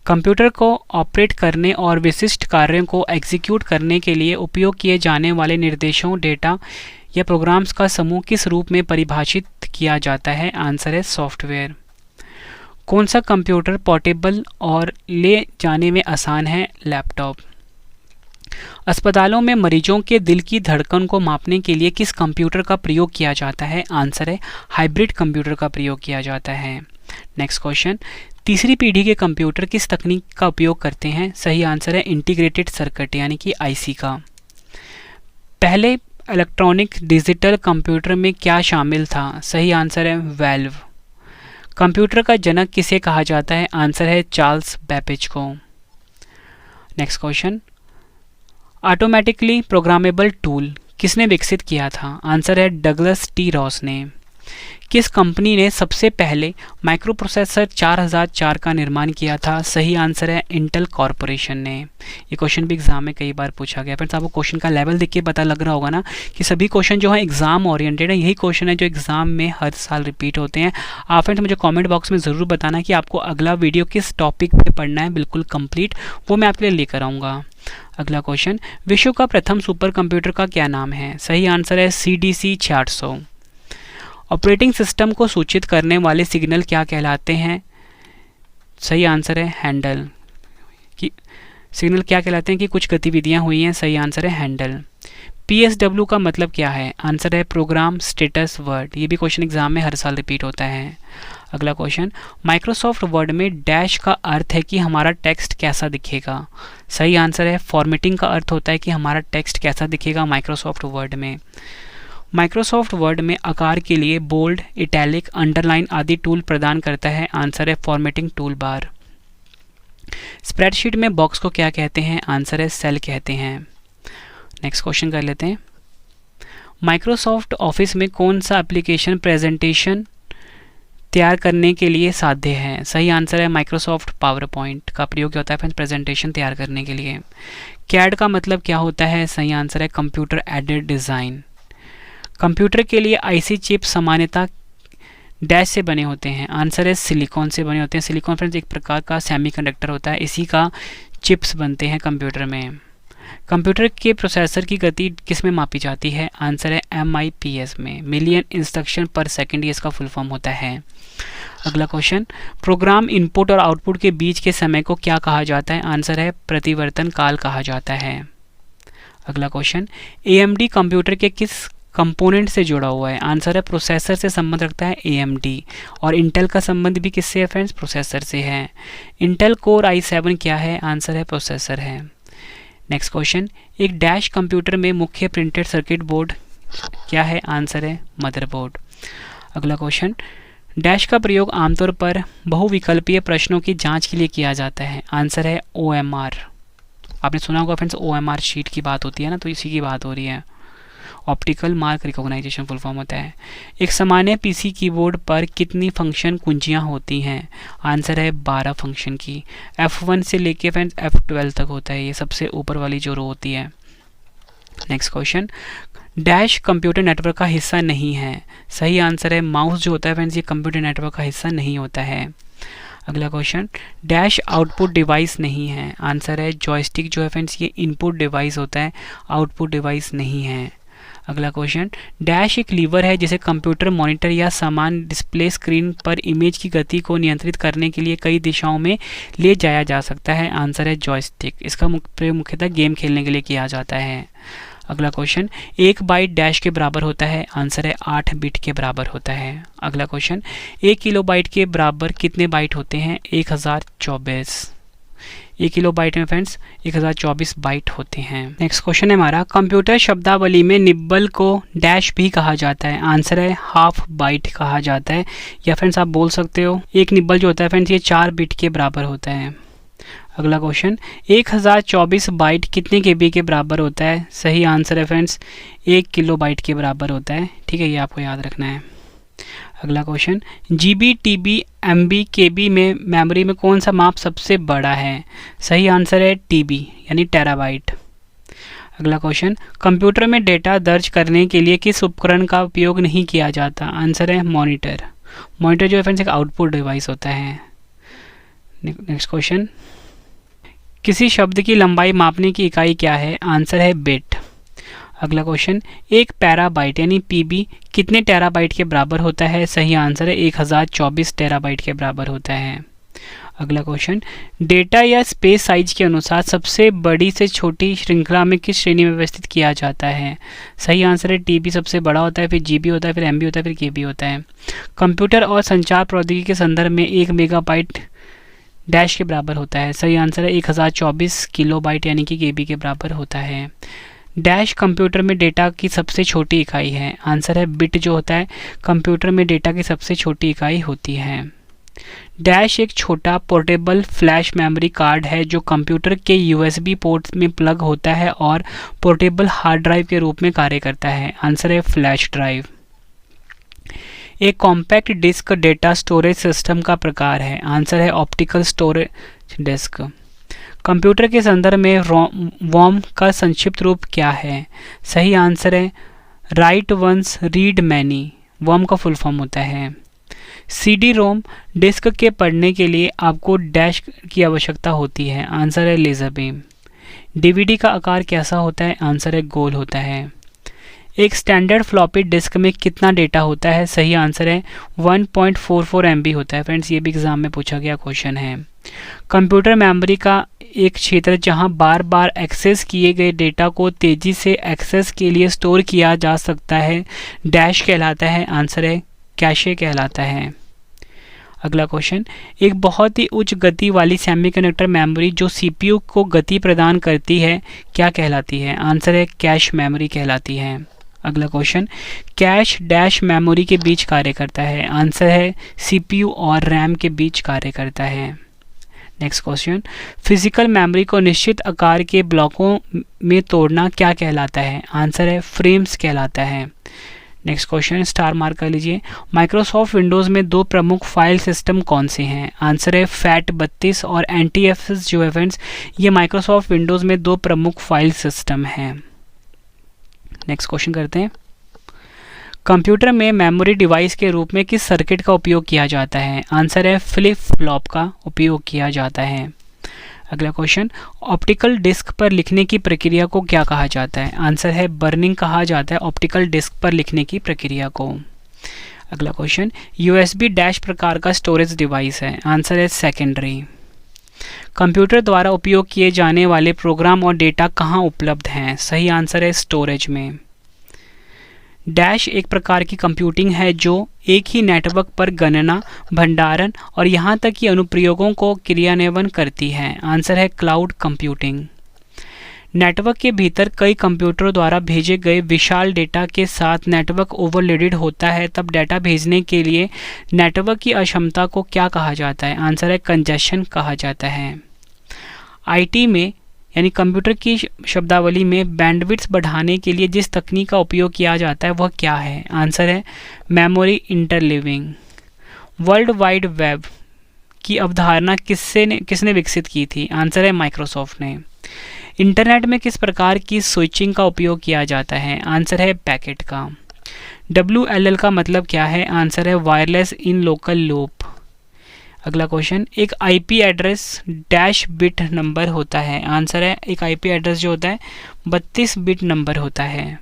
S2: कंप्यूटर को ऑपरेट करने और विशिष्ट कार्यों को एग्जीक्यूट करने के लिए उपयोग किए जाने वाले निर्देशों, डेटा या प्रोग्राम्स का समूह किस रूप में परिभाषित किया जाता है? आंसर है सॉफ्टवेयर। कौन सा कंप्यूटर पोर्टेबल और ले जाने में आसान है? लैपटॉप। अस्पतालों में मरीजों के दिल की धड़कन को मापने के लिए किस कंप्यूटर का प्रयोग किया जाता है? आंसर है हाइब्रिड कंप्यूटर का प्रयोग किया जाता है। नेक्स्ट क्वेश्चन, तीसरी पीढ़ी के कंप्यूटर किस तकनीक का उपयोग करते हैं? सही आंसर है इंटीग्रेटेड सर्किट यानी कि IC का। पहले इलेक्ट्रॉनिक डिजिटल कंप्यूटर में क्या शामिल था? सही आंसर है वाल्व। कंप्यूटर का जनक किसे कहा जाता है? आंसर है चार्ल्स बैबेज को। Next question, automatically programmable tool किसने विकसित किया था? आंसर है डगलस T. रॉस ने। किस कंपनी ने सबसे पहले माइक्रोप्रोसेसर 4004 का निर्माण किया था? सही आंसर है इंटेल कॉरपोरेशन ने। ये क्वेश्चन भी एग्जाम में कई बार पूछा गया। फ्रेंड्स, आपको क्वेश्चन का लेवल देख के पता लग रहा होगा ना कि सभी क्वेश्चन जो है एग्जाम ओरिएंटेड है। यही क्वेश्चन है जो एग्जाम में हर साल रिपीट होते हैं। आप फ्रेंड्स मुझे कॉमेंट बॉक्स में ज़रूर बताना कि आपको अगला वीडियो किस टॉपिक पर पढ़ना है, बिल्कुल कंप्लीट, वो मैं आपके लिए लेकर आऊँगा। अगला क्वेश्चन, विश्व का प्रथम सुपर कंप्यूटर का क्या नाम है? सही आंसर है CDC 600। ऑपरेटिंग सिस्टम को सूचित करने वाले सिग्नल क्या कहलाते हैं? सही आंसर है हैंडल। कि सिग्नल क्या कहलाते हैं कि कुछ गतिविधियां हुई हैं? सही आंसर है हैंडल। PSW का मतलब क्या है? आंसर है प्रोग्राम स्टेटस वर्ड। ये भी क्वेश्चन एग्जाम में हर साल रिपीट होता है। अगला क्वेश्चन, माइक्रोसॉफ्ट वर्ड में डैश का अर्थ है कि हमारा टेक्स्ट कैसा दिखेगा? सही आंसर है फॉर्मेटिंग का अर्थ होता है कि हमारा टेक्स्ट कैसा दिखेगा माइक्रोसॉफ्ट वर्ड में। माइक्रोसॉफ्ट वर्ड में आकार के लिए बोल्ड, इटैलिक, अंडरलाइन आदि टूल प्रदान करता है। आंसर है फॉर्मेटिंग टूल बार। स्प्रेडशीट में बॉक्स को क्या कहते हैं? आंसर है सेल कहते हैं। नेक्स्ट क्वेश्चन कर लेते हैं, माइक्रोसॉफ्ट ऑफिस में कौन सा एप्लीकेशन प्रेजेंटेशन तैयार करने के लिए साध्य है? सही आंसर है माइक्रोसॉफ्ट पावर पॉइंट का प्रयोग होता है फ्रेंड्स प्रेजेंटेशन तैयार करने के लिए। कैड का मतलब क्या होता है? सही आंसर है कंप्यूटर एडेड डिज़ाइन। कंप्यूटर के लिए IC चिप सामान्यतः डैश से बने होते हैं। आंसर है सिलिकॉन से बने होते हैं। सिलिकॉन फ्रेंड्स एक प्रकार का सेमीकंडक्टर होता है, इसी का चिप्स बनते हैं कंप्यूटर में। कंप्यूटर के प्रोसेसर की गति किस में मापी जाती है? आंसर है MIPS में, मिलियन इंस्ट्रक्शन पर सेकंड, ये इसका फुल फॉर्म होता है। अगला क्वेश्चन, प्रोग्राम इनपुट और आउटपुट के बीच के समय को क्या कहा जाता है? आंसर है प्रतिवर्तन काल कहा जाता है। अगला क्वेश्चन, AMD कंप्यूटर के किस कंपोनेंट से जुड़ा हुआ है? आंसर है प्रोसेसर से संबंध रखता है AMD। और इंटेल का संबंध भी किससे है फ्रेंड्स? प्रोसेसर से है। इंटेल कोर i7 क्या है? आंसर है प्रोसेसर है। नेक्स्ट क्वेश्चन, एक डैश कंप्यूटर में मुख्य प्रिंटेड सर्किट बोर्ड क्या है? आंसर है मदरबोर्ड। अगला क्वेश्चन, डैश का प्रयोग आमतौर पर बहुविकल्पीय प्रश्नों की जांच के लिए किया जाता है? आंसर है OMR। आपने सुना होगा फ्रेंड्स, OMR शीट की बात होती है ना, तो इसी की बात हो रही है। Optical mark recognization full form होता है। एक सामान्य PC कीबोर्ड पर कितनी फंक्शन कुंजियाँ होती हैं? आंसर है 12 फंक्शन की। F1 से लेके फ्रेंड्स F12 तक होता है, ये सबसे ऊपर वाली जो रो होती है। Next question, dash computer network का हिस्सा नहीं है? सही आंसर है माउस जो होता है फ्रेंड्स, ये कंप्यूटर नेटवर्क का हिस्सा नहीं होता है। अगला क्वेश्चन, डैश आउटपुट डिवाइस नहीं है? आंसर है जॉयस्टिक जो है फ्रेंड्स, ये इनपुट डिवाइस होता है, आउटपुट डिवाइस नहीं है। अगला क्वेश्चन, डैश एक लीवर है जिसे कंप्यूटर मॉनिटर या समान डिस्प्ले स्क्रीन पर इमेज की गति को नियंत्रित करने के लिए कई दिशाओं में ले जाया जा सकता है? आंसर है जॉयस्टिक। इसका प्रयोग मुख्यतः गेम खेलने के लिए किया जाता है। अगला क्वेश्चन, 1 बाइट डैश के बराबर होता है? आंसर है 8 बिट के बराबर होता है। अगला क्वेश्चन, 1 किलोबाइट के बराबर कितने बाइट होते हैं? 1024। 1 किलोबाइट में फ्रेंड्स 1024 बाइट होते हैं। नेक्स्ट क्वेश्चन है हमारा, कंप्यूटर शब्दावली में निब्बल को डैश भी कहा जाता है? आंसर है हाफ बाइट कहा जाता है, या फ्रेंड्स आप बोल सकते हो एक निब्बल जो होता है फ्रेंड्स, ये 4 बिट के बराबर होता है। अगला क्वेश्चन, 1024 बाइट कितने KB के बराबर होता है? सही आंसर है फ्रेंड्स 1 किलोबाइट के बराबर होता है। ठीक है, ये आपको याद रखना है। अगला question, GB, TB, MB, KB में मेमोरी में कौन सा माप सबसे बड़ा है? सही आंसर है TB यानी टेराबाइट। अगला क्वेश्चन, कंप्यूटर में डेटा दर्ज करने के लिए किस उपकरण का उपयोग नहीं किया जाता? आंसर है मॉनिटर। मॉनिटर जो है फ्रेंड्स एक आउटपुट डिवाइस होता है। नेक्स्ट क्वेश्चन, किसी शब्द की लंबाई मापने की इकाई क्या है? आंसर है बिट। अगला क्वेश्चन, 1 पैराबाइट यानी PB कितने टेराबाइट के बराबर होता है? सही आंसर है 1024 टेराबाइट के बराबर होता है। अगला क्वेश्चन, डेटा या स्पेस साइज के अनुसार सबसे बड़ी से छोटी श्रृंखला में किस श्रेणी में व्यवस्थित किया जाता है? सही आंसर है TB सबसे बड़ा होता है, फिर GB होता है, फिर MB होता है, फिर KB होता है। कंप्यूटर और संचार प्रौद्योगिकी के संदर्भ में 1 मेगाबाइट डैश के बराबर होता है? सही आंसर है 1024 किलोबाइट यानी कि KB के बराबर होता है। डैश कंप्यूटर में डेटा की सबसे छोटी इकाई है? आंसर है बिट जो होता है कंप्यूटर में डेटा की सबसे छोटी इकाई होती है। डैश एक छोटा पोर्टेबल फ्लैश मेमोरी कार्ड है जो कंप्यूटर के USB पोर्ट में प्लग होता है और पोर्टेबल हार्ड ड्राइव के रूप में कार्य करता है? आंसर है फ्लैश ड्राइव। एक compact disc data storage system का प्रकार है? आंसर है ऑप्टिकल स्टोरेज डिस्क। कंप्यूटर के संदर्भ में वॉम का संक्षिप्त रूप क्या है? सही आंसर है राइट वंस रीड मैनी, वॉम का फुल फॉर्म होता है। CD-ROM डिस्क के पढ़ने के लिए आपको डैश की आवश्यकता होती है? आंसर है लेज़र बीम। DVD का आकार कैसा होता है? आंसर है गोल होता है। एक स्टैंडर्ड फ्लॉपी डिस्क में कितना डेटा होता है? सही आंसर है 1.44 MB होता है। फ्रेंड्स ये भी एग्जाम में पूछा गया क्वेश्चन है। कंप्यूटर मेमोरी का एक क्षेत्र जहां बार बार एक्सेस किए गए डेटा को तेजी से एक्सेस के लिए स्टोर किया जा सकता है डैश कहलाता है? आंसर है कैशे कहलाता है। अगला क्वेश्चन, एक बहुत ही उच्च गति वाली सेमीकंडक्टर मेमोरी जो CPU को गति प्रदान करती है क्या कहलाती है? आंसर है कैश मेमोरी कहलाती है। अगला क्वेश्चन, कैश डैश मेमोरी के बीच कार्य करता है? आंसर है CPU और RAM के बीच कार्य करता है। नेक्स्ट क्वेश्चन, फिजिकल मेमोरी को निश्चित आकार के ब्लॉकों में तोड़ना क्या कहलाता है? आंसर है फ्रेम्स कहलाता है। नेक्स्ट क्वेश्चन स्टार मार्क कर लीजिए। माइक्रोसॉफ्ट विंडोज़ में 2 प्रमुख फाइल सिस्टम कौन से हैं? आंसर है FAT32 और NTFS जो है फ्रेंड्स ये माइक्रोसॉफ्ट विंडोज़ में 2 प्रमुख फाइल सिस्टम हैं। नेक्स्ट क्वेश्चन करते हैं, कंप्यूटर में मेमोरी डिवाइस के रूप में किस सर्किट का उपयोग किया जाता है? आंसर है फ्लिप फ्लॉप का उपयोग किया जाता है। अगला क्वेश्चन, ऑप्टिकल डिस्क पर लिखने की प्रक्रिया को क्या कहा जाता है? आंसर है बर्निंग कहा जाता है ऑप्टिकल डिस्क पर लिखने की प्रक्रिया को। अगला क्वेश्चन, USB डैश प्रकार का स्टोरेज डिवाइस है? आंसर है सेकेंडरी। कंप्यूटर द्वारा उपयोग किए जाने वाले प्रोग्राम और डेटा कहाँ उपलब्ध हैं? सही आंसर है स्टोरेज में। डैश एक प्रकार की कंप्यूटिंग है जो एक ही नेटवर्क पर गणना, भंडारण और यहाँ तक कि अनुप्रयोगों को क्रियान्वयन करती है। आंसर है क्लाउड कंप्यूटिंग। नेटवर्क के भीतर कई कंप्यूटरों द्वारा भेजे गए विशाल डेटा के साथ नेटवर्क ओवरलोडेड होता है, तब डेटा भेजने के लिए नेटवर्क की अक्षमता को क्या कहा जाता है? आंसर है कंजेशन कहा जाता है। आईटी में यानी कंप्यूटर की शब्दावली में बैंडविड्थ बढ़ाने के लिए जिस तकनीक का उपयोग किया जाता है वह क्या है? आंसर है memory interleaving. World wide web की अवधारणा किसने विकसित की थी? आंसर है माइक्रोसॉफ्ट ने। इंटरनेट में किस प्रकार की स्विचिंग का उपयोग किया जाता है? आंसर है पैकेट का। WLL का मतलब क्या है? आंसर है वायरलेस इन लोकल लूप। अगला क्वेश्चन, एक IP address dash bit number होता है। आंसर है एक आईपी एड्रेस जो होता है 32 बिट नंबर होता है।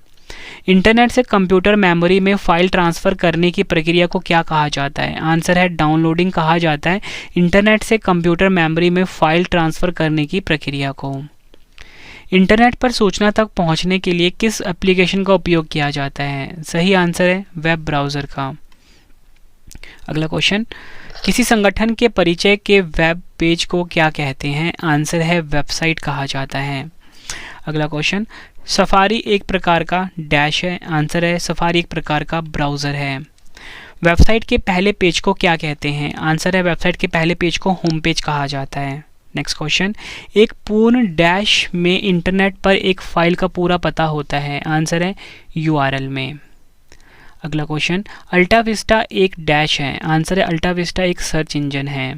S2: इंटरनेट से कंप्यूटर मेमोरी में फाइल ट्रांसफ़र करने की प्रक्रिया को क्या कहा जाता है? आंसर है डाउनलोडिंग कहा जाता है इंटरनेट से कंप्यूटर मेमोरी में फाइल ट्रांसफ़र करने की प्रक्रिया को। इंटरनेट पर सूचना तक पहुंचने के लिए किस एप्लीकेशन का उपयोग किया जाता है? सही आंसर है वेब ब्राउज़र का। अगला क्वेश्चन, किसी संगठन के परिचय के वेब पेज को क्या कहते हैं? आंसर है वेबसाइट कहा जाता है। अगला क्वेश्चन, सफारी एक प्रकार का डैश है। आंसर है सफारी एक प्रकार का ब्राउज़र है। वेबसाइट के पहले पेज को क्या कहते हैं? आंसर है वेबसाइट के पहले पेज को होम पेज कहा जाता है। नेक्स्ट क्वेश्चन, एक पूर्ण डैश में इंटरनेट पर एक फाइल का पूरा पता होता है। आंसर है URL में। अगला क्वेश्चन, अल्टा विस्टा एक डैश है। आंसर है अल्टा विस्टा एक सर्च इंजन है।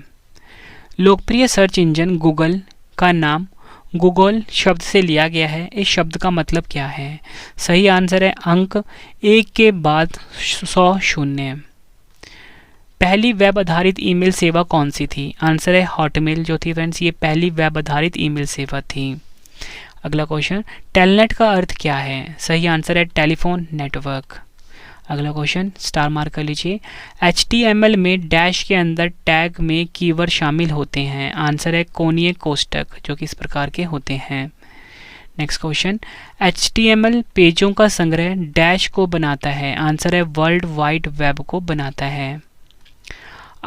S2: लोकप्रिय सर्च इंजन गूगल का नाम गूगल शब्द से लिया गया है। इस शब्द का मतलब क्या है? सही आंसर है अंक 1 के बाद 100 शून्य। पहली वेब आधारित ईमेल सेवा कौन सी थी? आंसर है हॉटमेल जो थी फ्रेंड्स, ये पहली वेब आधारित ईमेल सेवा थी। अगला क्वेश्चन, टेलनेट का अर्थ क्या है? सही आंसर है टेलीफोन नेटवर्क। अगला क्वेश्चन स्टार मार्क कर लीजिए। HTML में डैश के अंदर टैग में कीवर्ड शामिल होते हैं। आंसर है कोणीय कोष्ठक जो कि इस प्रकार के होते हैं। नेक्स्ट क्वेश्चन, HTML पेजों का संग्रह डैश को बनाता है। आंसर है वर्ल्ड वाइड वेब को बनाता है।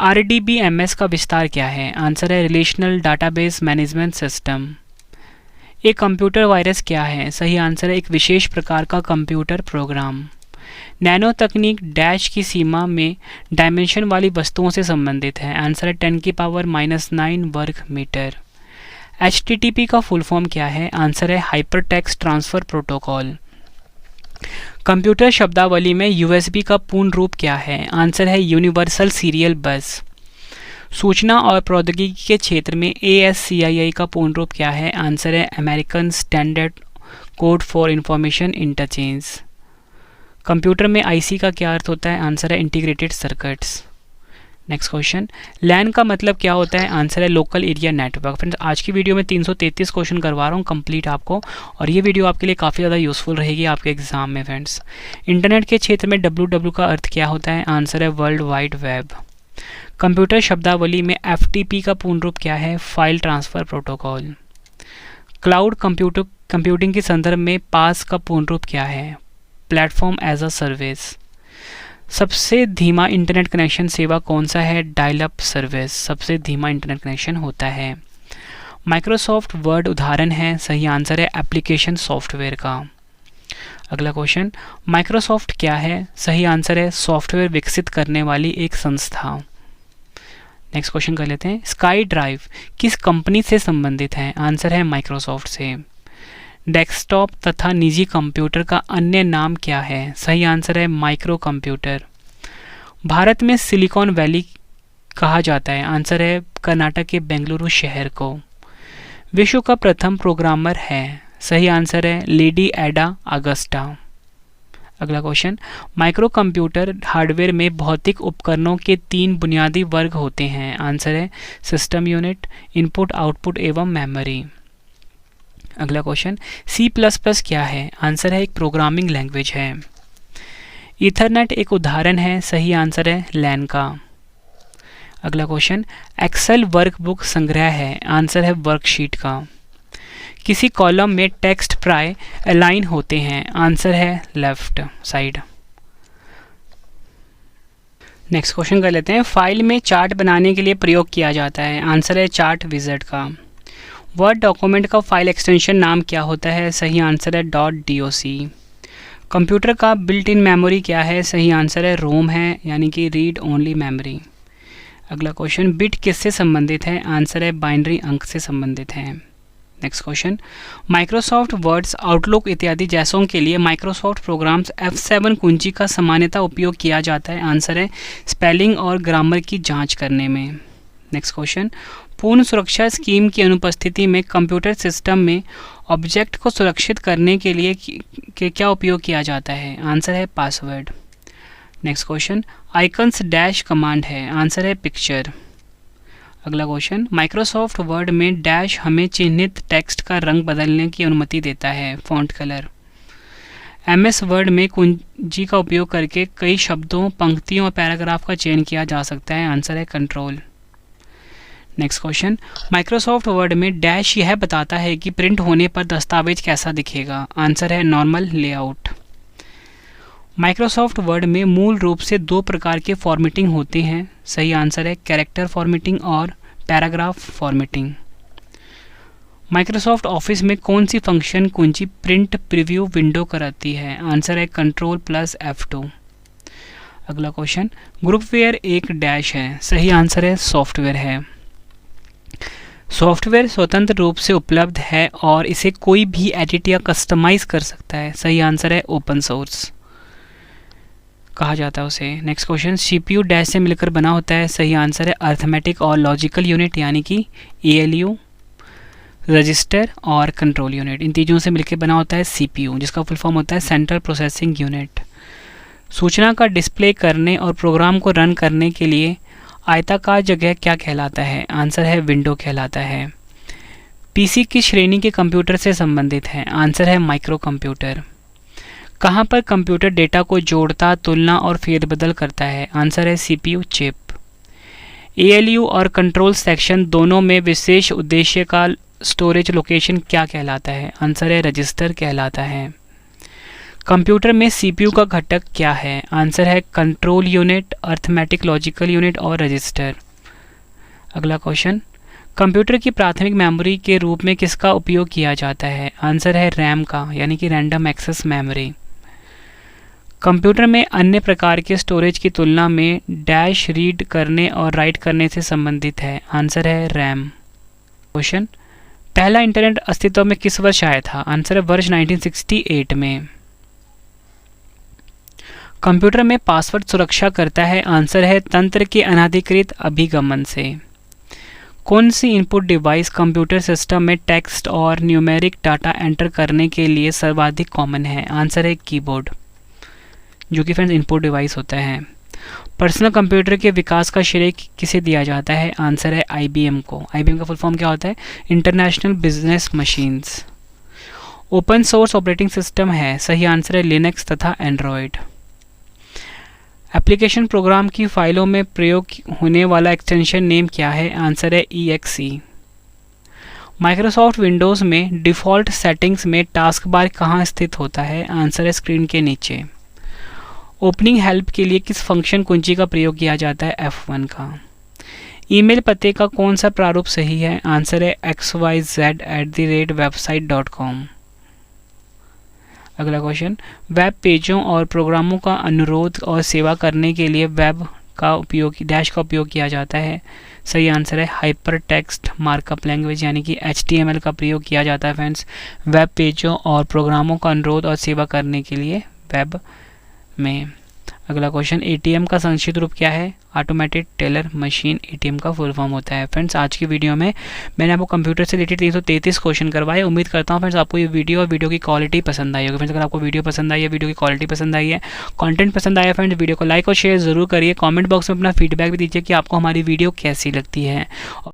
S2: RDBMS का विस्तार क्या है? आंसर है रिलेशनल डाटाबेस मैनेजमेंट सिस्टम। एक कंप्यूटर वायरस क्या है? सही आंसर है एक विशेष प्रकार का कंप्यूटर प्रोग्राम। नैनो तकनीक डैश की सीमा में डायमेंशन वाली वस्तुओं से संबंधित है। आंसर है 10⁻⁹ वर्ग मीटर। HTTP का फुल फॉर्म क्या है? आंसर है hyper text transfer protocol. Computer शब्दावली में USB का पूर्ण रूप क्या है? आंसर है यूनिवर्सल सीरियल बस। सूचना और प्रौद्योगिकी के क्षेत्र में ASCII का पूर्ण रूप क्या है? आंसर है American standard code for information interchange. Computer में IC का क्या अर्थ होता है? आंसर है integrated circuits. Next question, LAN का मतलब क्या होता है? आंसर है लोकल एरिया नेटवर्क। फ्रेंड्स आज की वीडियो में 333 क्वेश्चन करवा रहा हूँ कंप्लीट आपको, और ये वीडियो आपके लिए काफ़ी ज़्यादा यूज़फुल रहेगी आपके एग्जाम में। फ्रेंड्स इंटरनेट के क्षेत्र में WW का अर्थ क्या होता है? आंसर है वर्ल्ड वाइड वेब। कंप्यूटर शब्दावली में FTP का पूर्ण रूप क्या है? File transfer protocol. Cloud computing के संदर्भ में पास का पूर्ण रूप क्या है? Platform as a service. सबसे धीमा इंटरनेट कनेक्शन सेवा कौन सा है? डायल अप सर्विस सबसे धीमा इंटरनेट कनेक्शन होता है। माइक्रोसॉफ्ट वर्ड उदाहरण है। सही आंसर है एप्लीकेशन सॉफ्टवेयर का। अगला क्वेश्चन, माइक्रोसॉफ्ट क्या है? सही आंसर है सॉफ्टवेयर विकसित करने वाली एक संस्था। नेक्स्ट क्वेश्चन कर लेते हैं, स्काई ड्राइव किस कंपनी से संबंधित है? आंसर है माइक्रोसॉफ्ट से। डेस्कटॉप तथा निजी कंप्यूटर का अन्य नाम क्या है? सही आंसर है माइक्रो कंप्यूटर। भारत में सिलिकॉन वैली कहा जाता है। आंसर है कर्नाटक के बेंगलुरु शहर को। विश्व का प्रथम प्रोग्रामर है। सही आंसर है लेडी एडा अगस्टा। अगला क्वेश्चन, माइक्रो कंप्यूटर हार्डवेयर में भौतिक उपकरणों के 3 बुनियादी वर्ग होते हैं। आंसर है सिस्टम यूनिट, इनपुट आउटपुट एवं मेमोरी। अगला क्वेश्चन, C++ क्या है? आंसर है एक प्रोग्रामिंग लैंग्वेज है। ईथरनेट एक उदाहरण है। सही आंसर है LAN का। अगला क्वेश्चन, एक्सेल वर्कबुक संग्रह है। आंसर है वर्कशीट का। किसी कॉलम में टेक्स्ट प्राय अलाइन होते हैं। आंसर है लेफ्ट साइड। नेक्स्ट क्वेश्चन कर लेते हैं। फाइल में चार्ट बनाने के लिए प्रयोग किया जाता है, आंसर है चार्ट विज़ार्ड का। वर्ड डॉक्यूमेंट का फाइल एक्सटेंशन नाम क्या होता है, सही आंसर है .doc। कंप्यूटर का बिल्ट इन मेमोरी क्या है, सही आंसर है रोम है, यानी कि रीड ओनली मेमोरी। अगला क्वेश्चन, बिट किससे संबंधित है, आंसर है बाइनरी अंक से संबंधित है। Next question, Microsoft words, outlook इत्यादि जैसों के लिए माइक्रोसॉफ्ट प्रोग्राम्स F7 कुंजी का सामान्यतः उपयोग किया जाता है, आंसर है स्पेलिंग और ग्रामर की जांच करने में। नेक्स्ट क्वेश्चन, पूर्ण सुरक्षा स्कीम की अनुपस्थिति में कंप्यूटर सिस्टम में ऑब्जेक्ट को सुरक्षित करने के लिए क्या उपयोग किया जाता है, आंसर है password. Next question, icons dash command है, आंसर है पिक्चर। अगला क्वेश्चन, माइक्रोसॉफ्ट वर्ड में डैश हमें चिन्हित टेक्स्ट का रंग बदलने की अनुमति देता है, फॉन्ट कलर। MS वर्ड में कुंजी का उपयोग करके कई शब्दों, पंक्तियों और पैराग्राफ का चयन किया जा सकता है, आंसर है control. Next question, Microsoft word में डैश यह बताता है कि प्रिंट होने पर दस्तावेज कैसा दिखेगा, आंसर है नॉर्मल लेआउट। माइक्रोसॉफ्ट वर्ड में मूल रूप से दो प्रकार के फॉर्मेटिंग होते हैं, सही आंसर है कैरेक्टर फॉर्मेटिंग और पैराग्राफ फॉर्मेटिंग। माइक्रोसॉफ्ट ऑफिस में कौन सी फंक्शन कुंजी प्रिंट प्रीव्यू विंडो कराती है, आंसर है Ctrl+F2। अगला क्वेश्चन, ग्रुपवेयर एक डैश है, सही आंसर है सॉफ्टवेयर है। सॉफ्टवेयर स्वतंत्र रूप से उपलब्ध है और इसे कोई भी एडिट या कस्टमाइज कर सकता है, सही आंसर है ओपन सोर्स कहा जाता है उसे। नेक्स्ट क्वेश्चन, CPU डैश से मिलकर बना होता है, सही आंसर है अर्थमेटिक और लॉजिकल यूनिट, यानी कि ALU, रजिस्टर और कंट्रोल यूनिट, इन तीनों से मिलकर बना होता है CPU, जिसका फुल फॉर्म होता है सेंट्रल प्रोसेसिंग यूनिट। सूचना का डिस्प्ले करने और प्रोग्राम को रन करने के लिए आयताकार जगह क्या कहलाता है, आंसर है विंडो कहलाता है। PC किस श्रेणी के कंप्यूटर से संबंधित है, आंसर है माइक्रो कंप्यूटर। कहाँ पर कंप्यूटर डेटा को जोड़ता, तुलना और फेरबदल करता है, आंसर है CPU चिप। ALU और कंट्रोल सेक्शन दोनों में विशेष उद्देश्य का स्टोरेज लोकेशन क्या कहलाता है, आंसर है रजिस्टर कहलाता है। कंप्यूटर में CPU का घटक क्या है, आंसर है control unit, arithmetic, logical unit और रजिस्टर। अगला क्वेश्चन, कंप्यूटर की प्राथमिक मेमोरी के रूप में किसका उपयोग किया जाता है, आंसर है रैम का, यानी कि रैंडम एक्सेस मेमोरी। कंप्यूटर में अन्य प्रकार के स्टोरेज की तुलना में डैश रीड करने और राइट करने से संबंधित है, आंसर है रैम। क्वेश्चन, पहला इंटरनेट अस्तित्व में किस वर्ष आया था, आंसर है वर्ष 1968 में। कंप्यूटर में पासवर्ड सुरक्षा करता है, आंसर है तंत्र के अनाधिकृत अभिगमन से। कौन सी इनपुट डिवाइस कंप्यूटर सिस्टम में टेक्स्ट और न्यूमेरिक डाटा एंटर करने के लिए सर्वाधिक कॉमन है, आंसर है कीबोर्ड, जो कि फ्रेंड्स इनपुट डिवाइस होता है। पर्सनल कंप्यूटर के विकास का श्रेय किसे दिया जाता है, आंसर है IBM को। IBM का फुल फॉर्म क्या होता है, international business machines. Open source operating system है, सही आंसर है लिनक्स तथा एंड्रॉयड। एप्लीकेशन प्रोग्राम की फाइलों में प्रयोग होने वाला एक्सटेंशन नेम क्या है, आंसर है EXE। माइक्रोसॉफ्ट विंडोज़ में डिफ़ॉल्ट सेटिंग्स में टास्क बार कहाँ स्थित होता है, आंसर है स्क्रीन के नीचे। ओपनिंग हेल्प के लिए किस फंक्शन कुंजी का प्रयोग किया जाता है, F1 का। ईमेल पते का कौन सा प्रारूप सही है, आंसर है xyz@website.com। अगला क्वेश्चन, वेब पेजों और प्रोग्रामों का अनुरोध और सेवा करने के लिए वेब का उपयोग डैश का उपयोग किया जाता है, सही आंसर है हाइपर टेक्स्ट मार्कअप लैंग्वेज, यानी कि HTML का प्रयोग किया जाता है फ्रेंड्स वेब पेजों और प्रोग्रामों का अनुरोध और सेवा करने के लिए वेब में। अगला क्वेश्चन, ATM का संक्षिप्त रूप क्या है, ऑटोमेटेड टेलर मशीन ATM का फुल फॉर्म होता है। फ्रेंड्स आज की वीडियो में मैंने आपको कंप्यूटर से रिलेटेड 333 क्वेश्चन करवाए। उम्मीद करता हूँ फ्रेंड्स आपको ये वीडियो और वीडियो की क्वालिटी पसंद आई होगी। फ्रेंड्स अगर आपको वीडियो पसंद आई है, वीडियो की क्वालिटी पसंद आई है, कंटेंट पसंद आया फ्रेंड्स, वीडियो को लाइक और शेयर जरूर करिए। कमेंट बॉक्स में अपना फीडबैक भी दीजिए कि आपको हमारी वीडियो कैसी लगती है।